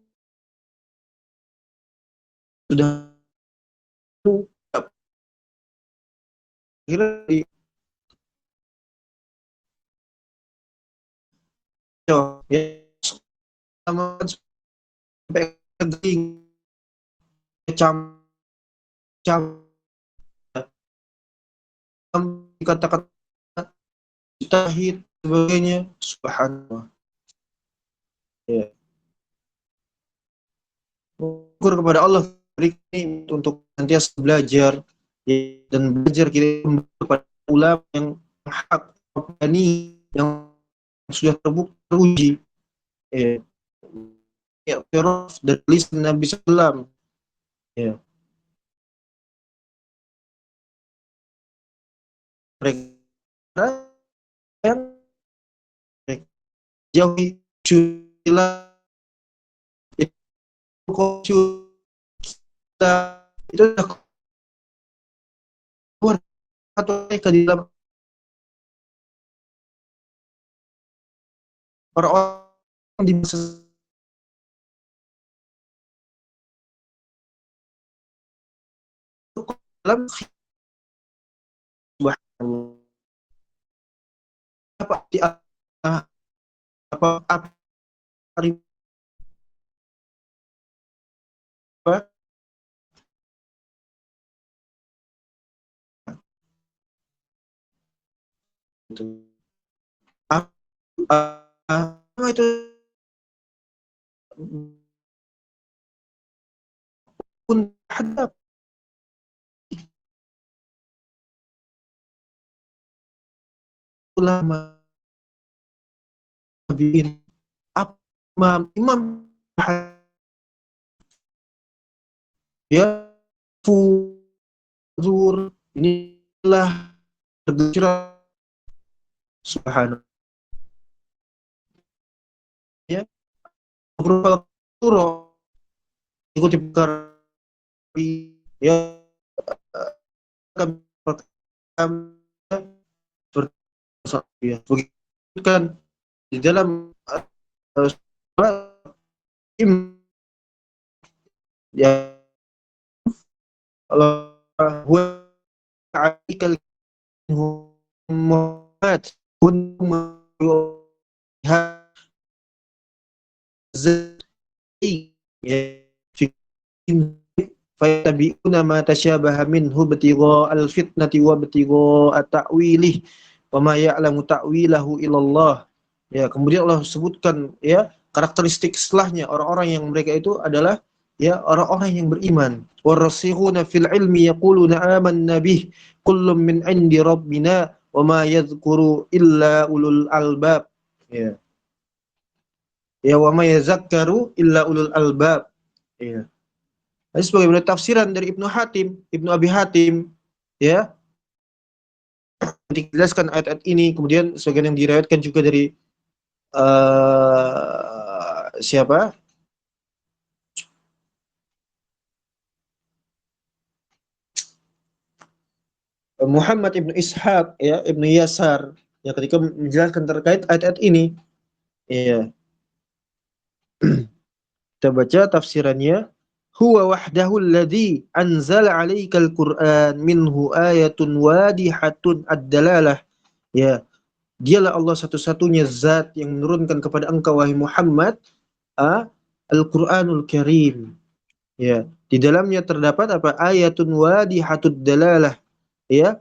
sudah kira di ya sama sampai kering cam cam dikatakan tahid sebagainya subhanallah ya syukur kepada Allah ini untuk nantiasa belajar ya, dan belajar kita kepada ulama yang hak yang sudah terbukti teruji ya ya firaf dan lisan Nabi Sallam ya mereka yang jauhi cila itu kita itu keluar atau mereka di dalam orang-orang di masa dalam apa apa apa apa apa itu pun hadap ulama tabi'in, imam ya fuzur, inilah bergerak subhanallah ya, berupa surah ikuti perkara ya, ya begitu kan di dalam ya Allah huwa ta'alikal muhammad kun ya fayatabi'una ma tasyabaha minhu batigha al-fitnati wa batigha at-ta'wilih wa ma ya'lamu ta'wilahu illallah. Ya, kemudian Allah sebutkan ya karakteristik setelahnya orang-orang yang mereka itu adalah ya orang-orang yang beriman. Warasikhuna fil ilmi yaquluna amanna bih kullun min 'indi rabbina wa ma yadhkuru illa ulul albab. Ya. Ya wa ma yazakkaru illa ulul albab. Ya. Ini sebagai tafsiran dari Ibnu Abi Hatim, ya, dijelaskan ayat-ayat ini, kemudian sebagian yang diriwayatkan juga dari siapa? Muhammad Ibnu Ishaq, ya, Ibnu Yasar, ya, ketika menjelaskan terkait ayat-ayat ini, ya. Kita baca tafsirannya. Huwa wahdahu alladhi anzala 'alaikal Qur'an minhu ayatun wadihatun ad-dalalah. Ya, dialah Allah satu-satunya zat yang menurunkan kepada engkau wahai Muhammad Al-Qur'anul Karim. Ya, di dalamnya terdapat apa? Ayatun wadihatud dalalah. Ya,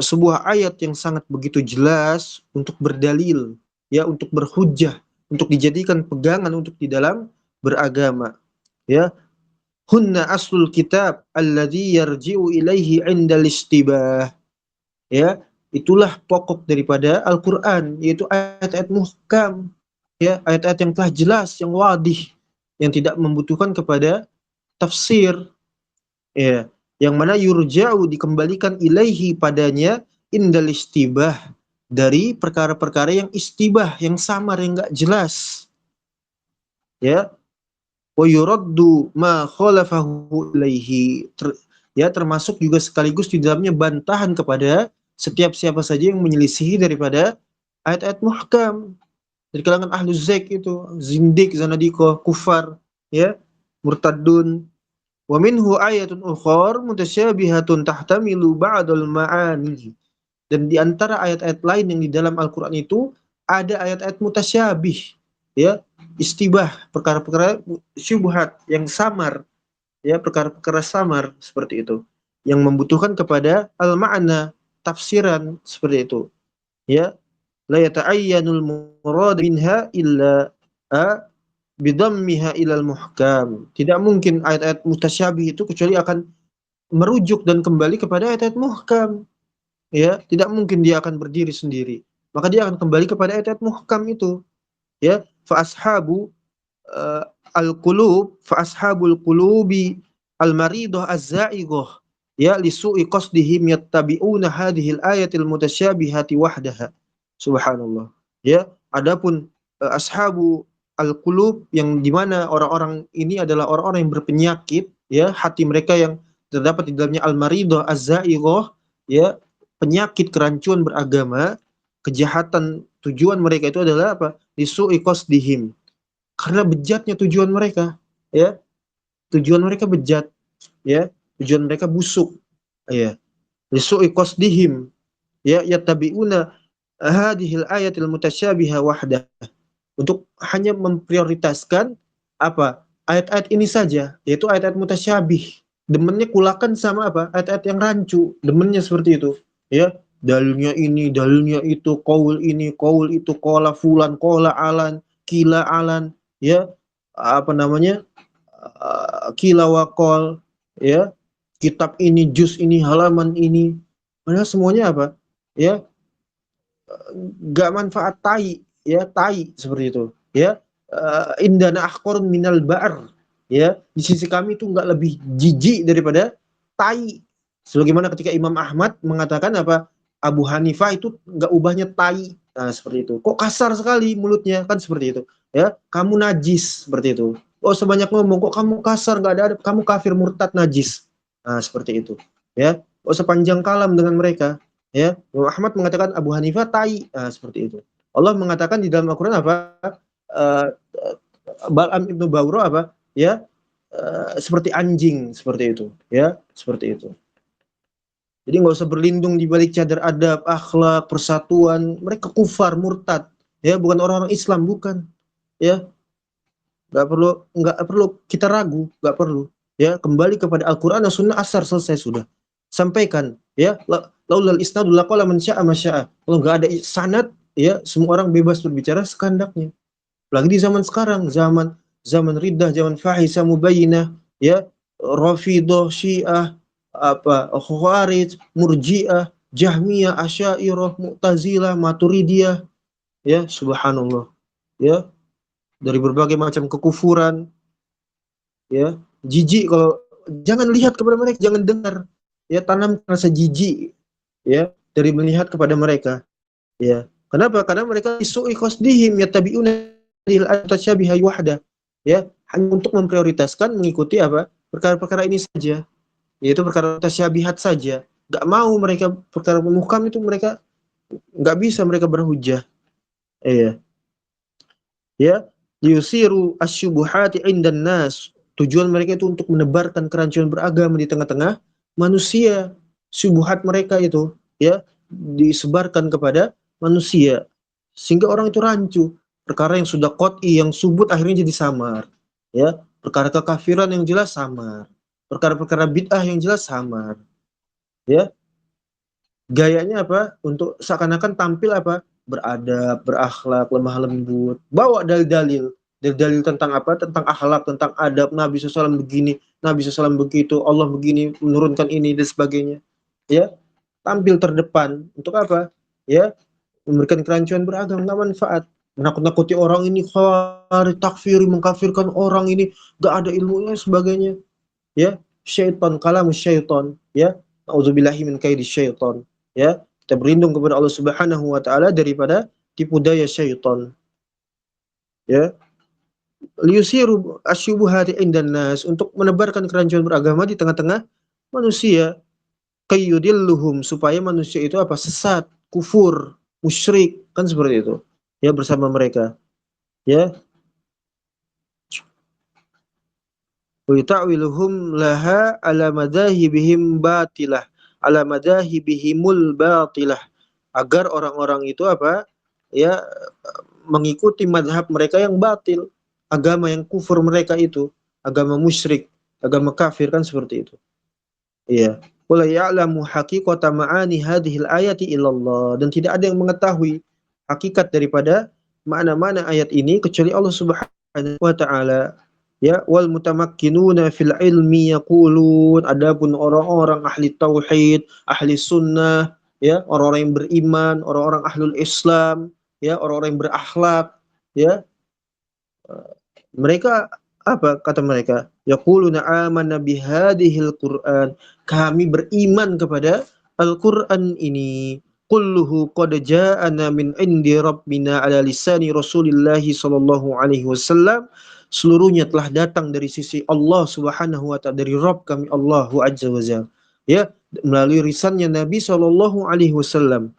sebuah ayat yang sangat begitu jelas untuk berdalil, ya, untuk berhujjah, untuk dijadikan pegangan untuk di dalam beragama. Ya, hunna aslul kitab alladhi yarji'u ilaihi 'indal istibah. Ya, itulah pokok daripada Al-Qur'an, yaitu ayat-ayat muhkam, ya, ayat-ayat yang telah jelas, yang wadih, yang tidak membutuhkan kepada tafsir, ya, yang mana yurja'u dikembalikan ilaihi padanya indal istibah, dari perkara-perkara yang istibah, yang samar, yang enggak jelas, ya, wa yuraddu ma khalafahu ilaihi, ya, termasuk juga sekaligus di dalamnya bantahan kepada setiap siapa saja yang menyelisihi daripada ayat-ayat muhkam dari kalangan ahlu zaik itu, zindik, zanadiko, kufar, ya, murtadun. Wa minhu ayatun ukhar mutasyabihatun tahtamilu ba'dal ma'ani. Dan di antara ayat-ayat lain yang di dalam Al-Qur'an itu ada ayat-ayat mutasyabih, ya, istibah, perkara-perkara syubhat yang samar, ya, perkara-perkara samar seperti itu, yang membutuhkan kepada al-ma'na, tafsiran seperti itu, ya. La yata'ayyanul murad minha illa bidammiha ilal muhkam. Tidak mungkin ayat-ayat mutasyabih itu kecuali akan merujuk dan kembali kepada ayat-ayat muhkam. Ya, tidak mungkin dia akan berdiri sendiri. Maka dia akan kembali kepada ayat-ayat muhkam itu. Ya, fa ashabu al-qulub, fa ashabul qulubi al-maridah az-za'ighah, ya, li su'i qasdihim yattabi'una hadhil ayatil mutasyabihati wahdaha. Subhanallah. Ya, adapun ashabu al-qulub, yang dimana orang-orang ini adalah orang-orang yang berpenyakit, ya, hati mereka yang terdapat di dalamnya al-maridah az-za'ighah, ya, penyakit kerancuan beragama, kejahatan tujuan mereka itu adalah apa? Lisu'i qasdihim, karena bejatnya tujuan mereka, ya, tujuan mereka bejat, ya, tujuan mereka busuk, ya, lisu'i qasdihim, ya, yattabi'una hadhil ayatil mutasyabiha wahdah, untuk hanya memprioritaskan apa? Ayat-ayat ini saja, yaitu ayat-ayat mutasyabih. Demennya kulakan sama apa? Ayat-ayat yang rancu, demennya seperti itu, ya. dalilnya ini, dalilnya itu, qaul ini, qaul itu, qala fulan, qala alan, kila alan, ya, apa namanya, kila waqal, ya, kitab ini, juz ini, halaman ini, padahal semuanya apa, ya, gak manfaat, tai, ya, tai seperti itu, ya. Indana ahqarun minal ba'r, ya, di sisi kami itu nggak lebih jijik daripada tai, sebagaimana ketika Imam Ahmad mengatakan apa, Abu Hanifah itu nggak ubahnya tai. Nah, seperti itu. Kok kasar sekali mulutnya, kan seperti itu, ya, kamu najis, seperti itu. Oh, sebanyak ngomong, kok kamu kasar, nggak ada adab, kamu kafir murtad najis. Nah, seperti itu, ya. Oh, sepanjang kalam dengan mereka, ya. Ahmad mengatakan Abu Hanifah tai. Nah, seperti itu. Allah mengatakan di dalam Al-Qur'an apa? Uh, Bal'am ibnu Bawro apa? Ya, seperti anjing, seperti itu, ya, seperti itu. Jadi nggak usah berlindung di balik cadar adab, akhlak, persatuan. Mereka kufar, murtad, ya, bukan orang-orang Islam, bukan, ya. Nggak perlu kita ragu, nggak perlu, ya, kembali kepada Al-Quran dan Sunnah, asar, selesai sudah, sampaikan, ya. Laulal isnadu laqala man syaa ma syaa. Kalau nggak ada sanad, ya, semua orang bebas berbicara sekandaknya. Lagi di zaman sekarang, zaman zaman riddah, zaman fahisah mubayyinah, ya, Rafidhah, Syiah, apa, Khawarij, Murji'ah, Jahmiyah, Asy'ariyah, Mu'tazilah, Maturidiyah, ya, subhanallah, ya, dari berbagai macam kekufuran, ya, jijik kalau, jangan lihat kepada mereka, jangan dengar, ya, tanam rasa jijik, ya, dari melihat kepada mereka, ya. Kenapa? Karena mereka isu'i qasdihim yattabi'una lil atasyabiha wahda, ya, hanya untuk memprioritaskan mengikuti apa? Perkara-perkara ini saja, yaitu perkara tasyabihat saja. Gak mau mereka perkara muhkam itu, mereka nggak bisa mereka berhujjah, ya. Ya, yusiru asyubuhati indan nas. Tujuan mereka itu untuk menebarkan kerancuan beragama di tengah-tengah manusia. Syubuhat mereka itu, ya, disebarkan kepada manusia sehingga orang itu rancu. Perkara yang sudah qot'i, yang subut, akhirnya jadi samar, ya. Perkara kekafiran yang jelas samar, perkara-perkara bid'ah yang jelas samar, ya. Gayanya apa? Untuk seakan-akan tampil apa? Beradab, berakhlak, lemah lembut. Bawa dalil-dalil. Dalil-dalil tentang apa? Tentang akhlak, tentang adab. Nabi SAW begini, Nabi SAW begitu, Allah begini, menurunkan ini, dan sebagainya. Ya, tampil terdepan. Untuk apa? Ya, memberikan kerancuan beragam, nggak manfaat. Menakut-nakuti orang ini, khari, takfiri, mengkafirkan orang ini, nggak ada ilmunya, sebagainya. Ya, syaitan, kalamu syaitan. Ya, auzubillahi min kaidi syaitan. Ya, kita berlindung kepada Allah Subhanahu wa taala daripada tipu daya syaitan, ya. Liyusiru asyubuhati indan nas, untuk menebarkan kerancuan beragama di tengah-tengah manusia, kayyudilluhum, supaya manusia itu apa? Sesat, kufur, musyrik, kan seperti itu, ya, bersama mereka, ya. Wa ta'wiluhum laha ala madahibihim batilah, ala madahibihimul batilah, agar orang-orang itu apa? Ya, mengikuti madhab mereka yang batil, agama yang kufur mereka itu, agama musyrik, agama kafir, kan seperti itu. Iya. Wala ya'lamu haqiqata ma'ani hadhil ayati illallah, dan tidak ada yang mengetahui hakikat daripada makna-makna ayat ini kecuali Allah Subhanahu wa taala. Ya, wal mutamakkinuna fil ilmi yaqulun, adapun orang-orang ahli tauhid, ahli sunnah, ya, orang-orang yang beriman, orang-orang ahlul Islam, ya, orang-orang yang berakhlak, ya, mereka apa kata mereka? Yaquluna amanna bihadhil Qur'an, kami beriman kepada Al-Qur'an ini. Kulluhu qad ja'ana min indi rabbina ala lisani Rasulillah sallallahu alaihi wasallam, seluruhnya telah datang dari sisi Allah Subhanahu wa taala, dari Rabb kami Allahu azza wa jalla, ya, melalui lisannya Nabi sallallahu alaihi wasallam.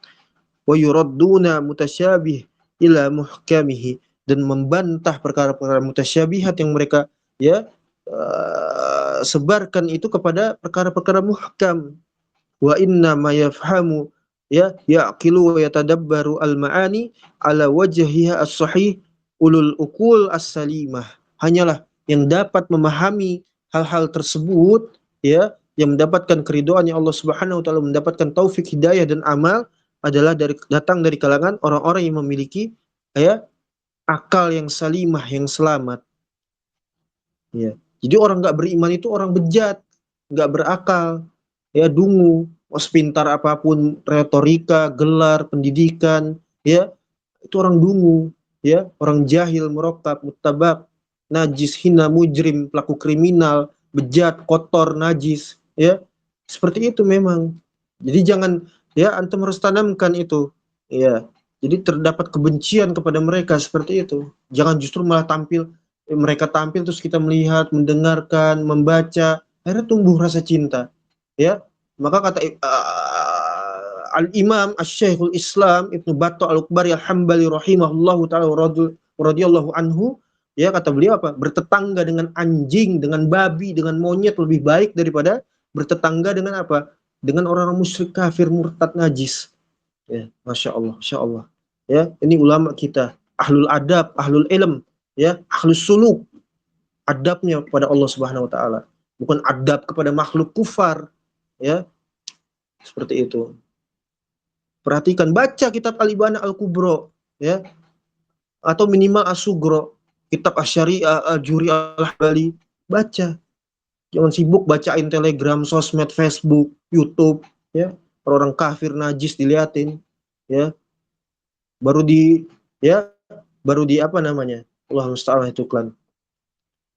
Wa yuradduna mutasyabih ila muhkamihi, dan membantah perkara-perkara mutasyabihat yang mereka, ya, sebarkan itu kepada perkara-perkara muhkam. Wa inna ma yafhamu, ya, yaqilu wa yatadabbaru al-ma'ani ala wajhiha as-sahih ulul uqul as-salimah, hanyalah yang dapat memahami hal-hal tersebut, ya, yang mendapatkan keridhaan Allah Subhanahu wa taala, mendapatkan taufik hidayah dan amal adalah datang dari kalangan orang-orang yang memiliki ya akal yang salimah, yang selamat. Ya. Jadi orang nggak beriman itu orang bejat, nggak berakal, ya dungu, mau sepintar apapun retorika, gelar, pendidikan, ya itu orang dungu, ya orang jahil, merokap, mutabak, najis, hina, mujrim, pelaku kriminal, bejat, kotor, najis, ya seperti itu memang. Jadi jangan ya antum harus tanamkan itu, ya. Jadi terdapat kebencian kepada mereka seperti itu. Jangan justru malah mereka tampil terus kita melihat, mendengarkan, membaca, akhirnya tumbuh rasa cinta. Ya, maka kata Al-Imam Asy-Syekhul Islam Ibnu Battah Al-Ukbari Al-Hambali rahimahullahu taala radhiyallahu anhu, ya kata beliau apa? Bertetangga dengan anjing, dengan babi, dengan monyet lebih baik daripada bertetangga dengan apa? Dengan orang-orang musyrik, kafir, murtad, najis. Ya, masya Allah, masya Allah. Ya, ini ulama kita, ahlul adab, ahlul ilm, ya, ahlus suluk, adabnya kepada Allah Subhanahu Wa Taala, bukan adab kepada makhluk kufar, ya, seperti itu. Perhatikan, baca kitab Al-Ibana Al-Kubro, ya, atau minimal As-Sugro, kitab Asy-Syari'ah Al-Juri Al-Hambali, baca. Jangan sibuk bacain Telegram, sosmed, Facebook, YouTube, ya. Orang kafir najis diliatin, ya. Baru di apa namanya? Allah musta'an itu klan.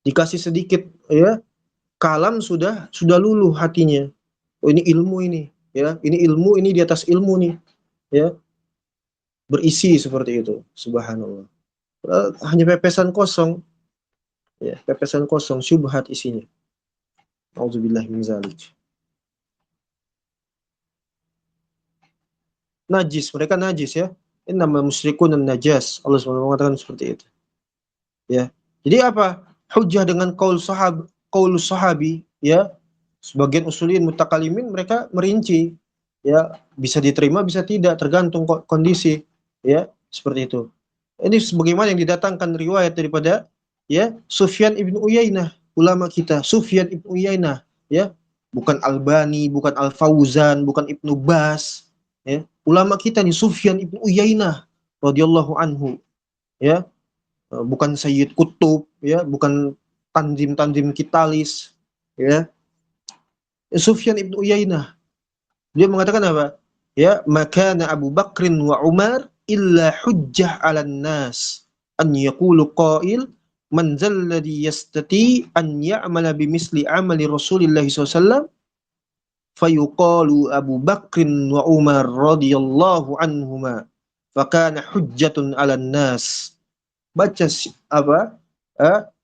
Dikasih sedikit ya, kalam sudah luluh hatinya. Oh ini ilmu ini, ya. Ini ilmu, ini di atas ilmu nih, ya. Berisi seperti itu. Subhanallah. Hanya pepesan kosong. Ya, pepesan kosong, syubhat isinya. Auzubillahi min zalik. Najis, mereka najis ya. Innamal musyrikun najas. Allah SWT mengatakan seperti itu. Ya. Jadi apa? Hujjah dengan qaul sahabi, ya. Sebagian usulin mutakalimin mereka merinci, ya, bisa diterima bisa tidak tergantung kondisi, ya, seperti itu. Ini sebagaimana yang didatangkan riwayat daripada ya Sufyan ibnu Uyainah, ulama kita Sufyan ibnu Uyainah, ya, bukan Albani, bukan Al Fauzan, bukan Ibnu Bas, ya, ulama kita nih Sufyan ibnu Uyainah radhiyallahu anhu, ya, bukan Sayyid Kutub, ya, bukan Tanzim Kitalis, ya. Sufyan ibnu Uyainah, dia mengatakan apa? Ya, makana Abu Bakrin wa Umar illa hujjah 'alan nas an yaqulu qail man zal ladzi yastati an ya'mala bimisli amali Rasulillah SAW fayuqalu Abu Bakrin wa Umar radhiyallahu anhuma fakana hujjatun 'alan nas. Baca apa?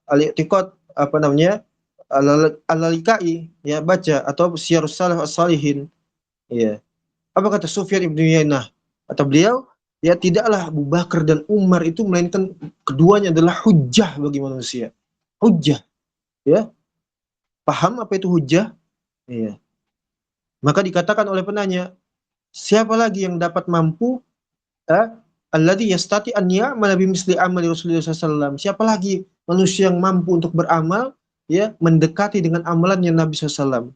Al-I'tiqad apa namanya? Al-Lalikai, ya, baca, atau Syiarus Salaf As-Salihin, ya. Apa kata Sufyan ibnu Uyainah? Kata beliau, ya tidaklah Abu Bakar dan Umar itu melainkan keduanya adalah hujjah bagi manusia. Hujjah, ya. Paham apa itu hujjah? Ya. Maka dikatakan oleh penanya, siapa lagi yang dapat mampu alladzi yastati an ya'mala bimisli amali Rasulullah SAW? Siapa lagi manusia yang mampu untuk beramal, ya, mendekati dengan amalannya Nabi SAW?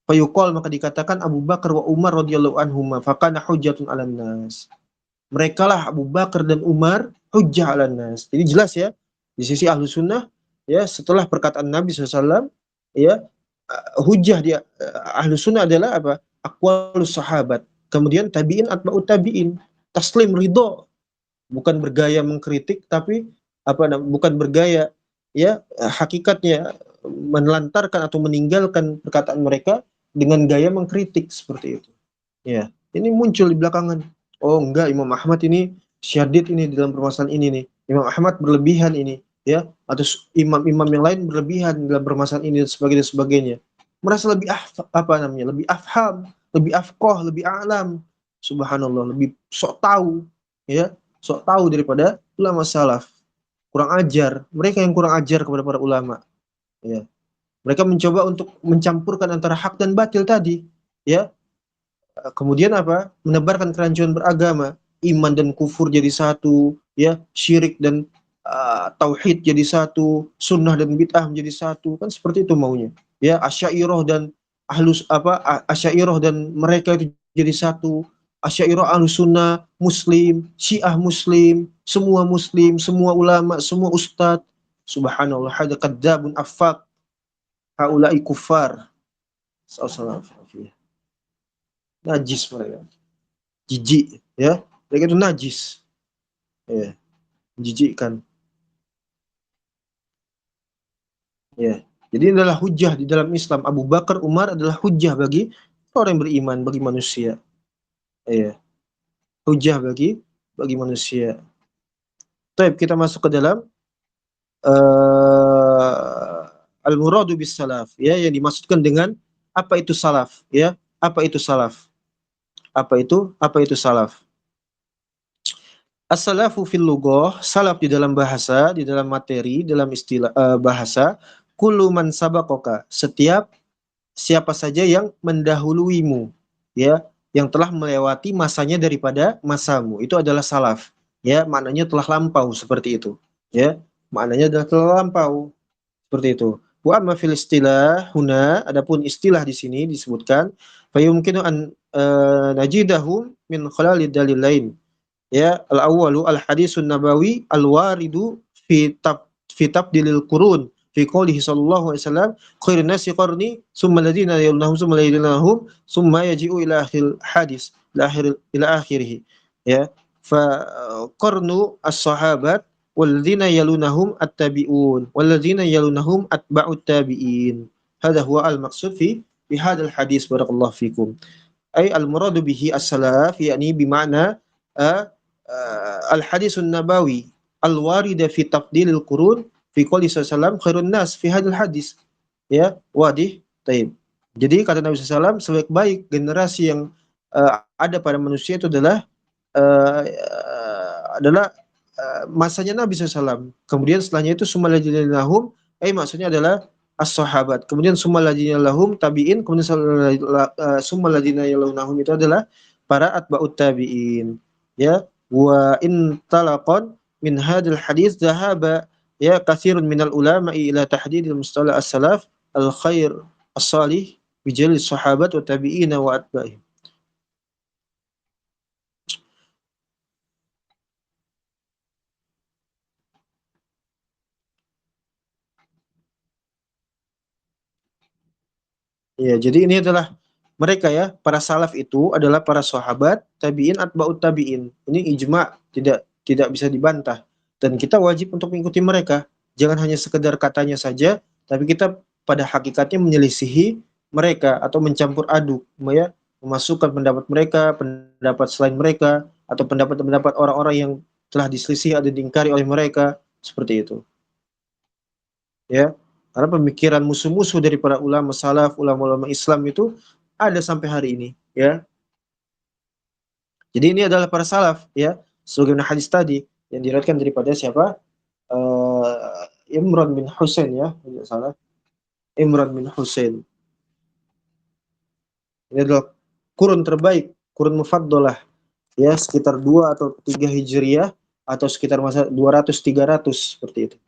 Fayuqal, maka dikatakan Abu Bakar wa Umar radhiyallahu anhuma fakana hujjatun 'alan nas. Mereka lah Abu Bakar dan Umar hujjah 'alan nas. Jadi jelas ya, di sisi ahlu sunnah, ya, setelah perkataan Nabi SAW, ya, hujjah di ahlu sunnah adalah apa? Aqwalus sahabat. Kemudian tabi'in, atba'ut tabi'in. Taslim, ridho. Bukan bergaya mengkritik, tapi bukan bergaya, ya, hakikatnya menelantarkan atau meninggalkan perkataan mereka dengan gaya mengkritik seperti itu. Ya, ini muncul di belakangan. Oh enggak, Imam Ahmad ini syadid ini dalam permasalahan ini nih. Imam Ahmad berlebihan ini, ya, atau imam-imam yang lain berlebihan dalam permasalahan ini dan sebagainya. Merasa lebih lebih afham, lebih afqah, lebih a'lam. Subhanallah, lebih sok tahu, ya, sok tahu daripada ulama salaf. Kurang ajar, mereka yang kurang ajar kepada para ulama, ya. Mereka mencoba untuk mencampurkan antara hak dan batil tadi, ya. Kemudian apa? Menebarkan kerancuan beragama, iman dan kufur jadi satu, ya, syirik dan tauhid jadi satu, sunnah dan bid'ah menjadi satu, kan seperti itu maunya. Ya, Asy'ariyah dan Asy'ariyah dan mereka itu jadi satu. Asy'ariyah, Ahlus Sunnah, Muslim, Syiah Muslim, semua ulama, semua ustadz. Subhanallah, hada kadzabun affaq, haula'i kuffar. Sallallahu najis mereka. Jijik, ya. Mereka itu najis. Ya, menjijikkan. Ya. Jadi ini adalah hujah di dalam Islam. Abu Bakar, Umar adalah hujah bagi orang yang beriman, bagi manusia. Ya. Hujah bagi manusia. Baik, kita masuk ke dalam al-muradu bis salaf, ya, yang dimaksudkan dengan apa itu salaf, ya. Apa itu salaf? Apa itu salaf? As-salafu fil lughah, salaf di dalam bahasa, di dalam materi, dalam istilah bahasa, kullu man sabaqaka, setiap siapa saja yang mendahuluimu, ya, yang telah melewati masanya daripada masamu, itu adalah salaf, ya, maknanya telah lampau seperti itu, ya, maknanya adalah telah lampau seperti itu. Wa amma fil istilah huna, adapun istilah di sini disebutkan fa yumkinu an najidahum min khalalid dalilain, ya, al-awwalu al-hadisun nabawi al-waridu fi tabdilil qurun fi qoulihi sallallahu alaihi wasallam khairun nasi qarni summa alladziina yalunahum summa alladziina yalunahum summa yaji'u ila akhir hadis ila akhirih, ya, fa qarnu as-sahabat walladzina yalunahum at-tabi'un walladzina yalunahum atba'ut tabi'in, hadha huwa al-maqsud fi hadzal hadis, barakallahu fikum. Ay al-muradu bihi as-salaf, yakni bima'na al-hadisun nabawi al-warida fi tafdilil qurun fi qouli sallallahu khairun nas fi hadal hadis, ya, wadih, taib. Jadi kata Nabi SAW, sebaik-baik generasi yang ada pada manusia itu adalah uh, masanya Nabi SAW. Kemudian setelahnya itu sumalajina lahum, maksudnya adalah as-sahabat. Kemudian sumalajina lahum tabi'in, kemudian sumalajina lahum itu adalah para atba'ut tabi'in, ya. Wa in talaqan min hadil hadis dhahaba, ya, katsirun minal ulama'i ila tahdidil mustalah as-salaf al-khair as-salih bijali sahabat wa tabi'ina wa atba'ihim. Ya, jadi ini adalah mereka, ya, para salaf itu adalah para sahabat, tabi'in, atba'ut tabi'in. Ini ijma, tidak bisa dibantah. Dan kita wajib untuk mengikuti mereka. Jangan hanya sekedar katanya saja, tapi kita pada hakikatnya menyelisihi mereka atau mencampur aduk, ya, memasukkan pendapat mereka, pendapat selain mereka, atau pendapat-pendapat orang-orang yang telah diselisih atau diingkari oleh mereka, seperti itu. Ya. Karena pemikiran musuh-musuh dari para ulama salaf, ulama-ulama Islam itu ada sampai hari ini, ya. Jadi ini adalah para salaf, ya. Sebagaimana hadis tadi yang diriwayatkan daripada siapa? Imran bin Husain, ya, tidak salah. Imran bin Husain. Ini adalah kurun terbaik, kurun mufaddalah, ya, sekitar 2 atau 3 Hijriah atau sekitar masa 200 300 seperti itu.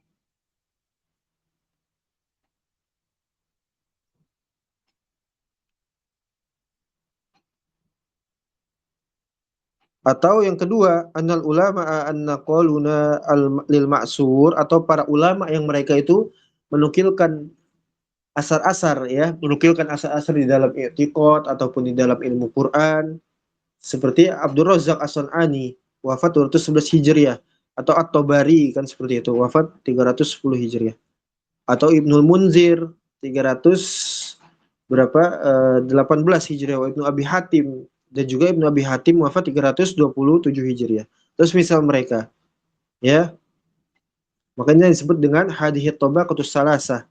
Atau yang kedua, annal ulama annaqaluna lil ma'sur, atau para ulama yang mereka itu menukilkan asar-asar, ya, menukilkan asar-asar di dalam i'tiqad ataupun di dalam ilmu Quran, seperti Abdul Razzaq As-San'ani, wafat 211 Hijriah, atau At-Tabari, kan seperti itu, wafat 310 Hijriah, atau Ibnul Munzir 300 berapa 18 Hijriah, wa Ibnu Abi Hatim, dan juga Ibnu Abi Hatim wafat 327 Hijriah. Terus misal mereka, ya, makanya disebut dengan hadhihi tabaqatus salasah,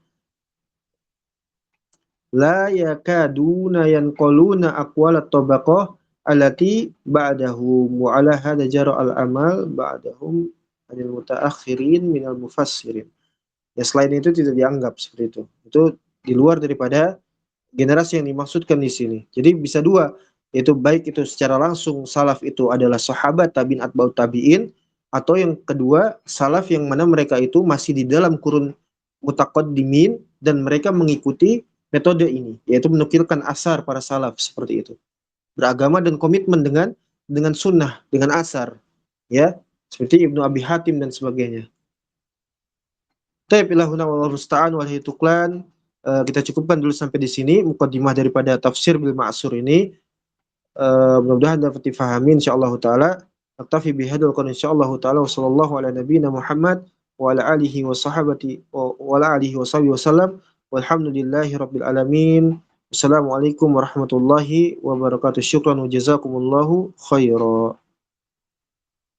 la yakaduna yanqaluna aqwalat tabaqah allati ba'dahum wa ala hadha jara al-amal ba'dahum anil mutaakhirin minal mufassirin. Ya, selain itu tidak dianggap seperti itu. Itu di luar daripada generasi yang dimaksudkan di sini. Jadi bisa dua, yaitu baik itu secara langsung salaf itu adalah sahabat, tabi'in, atba'ut tabi'in, atau yang kedua salaf yang mana mereka itu masih di dalam kurun mutaqaddimin dan mereka mengikuti metode ini, yaitu menukilkan asar para salaf seperti itu. Beragama dan komitmen dengan sunnah, dengan asar, ya, seperti Ibnu Abi Hatim dan sebagainya. Ta'ibilahuna wallahu musta'an wal hituklan. Kita cukupkan dulu sampai di sini mukadimah daripada tafsir bil ma'sur ini. Mudah-mudahan dapat difahami insyaallah taala. Aktafi bihadzal qadar insyaallah taala wa sallallahu ala nabiyyina Muhammad wa ala alihi wa sahabati wa ala alihi wa sahbihi wasallam. Walhamdulillahi rabbil alamin. Wassalamualaikum warahmatullahi wabarakatuh. Syukran wa jazakumullahu khairan.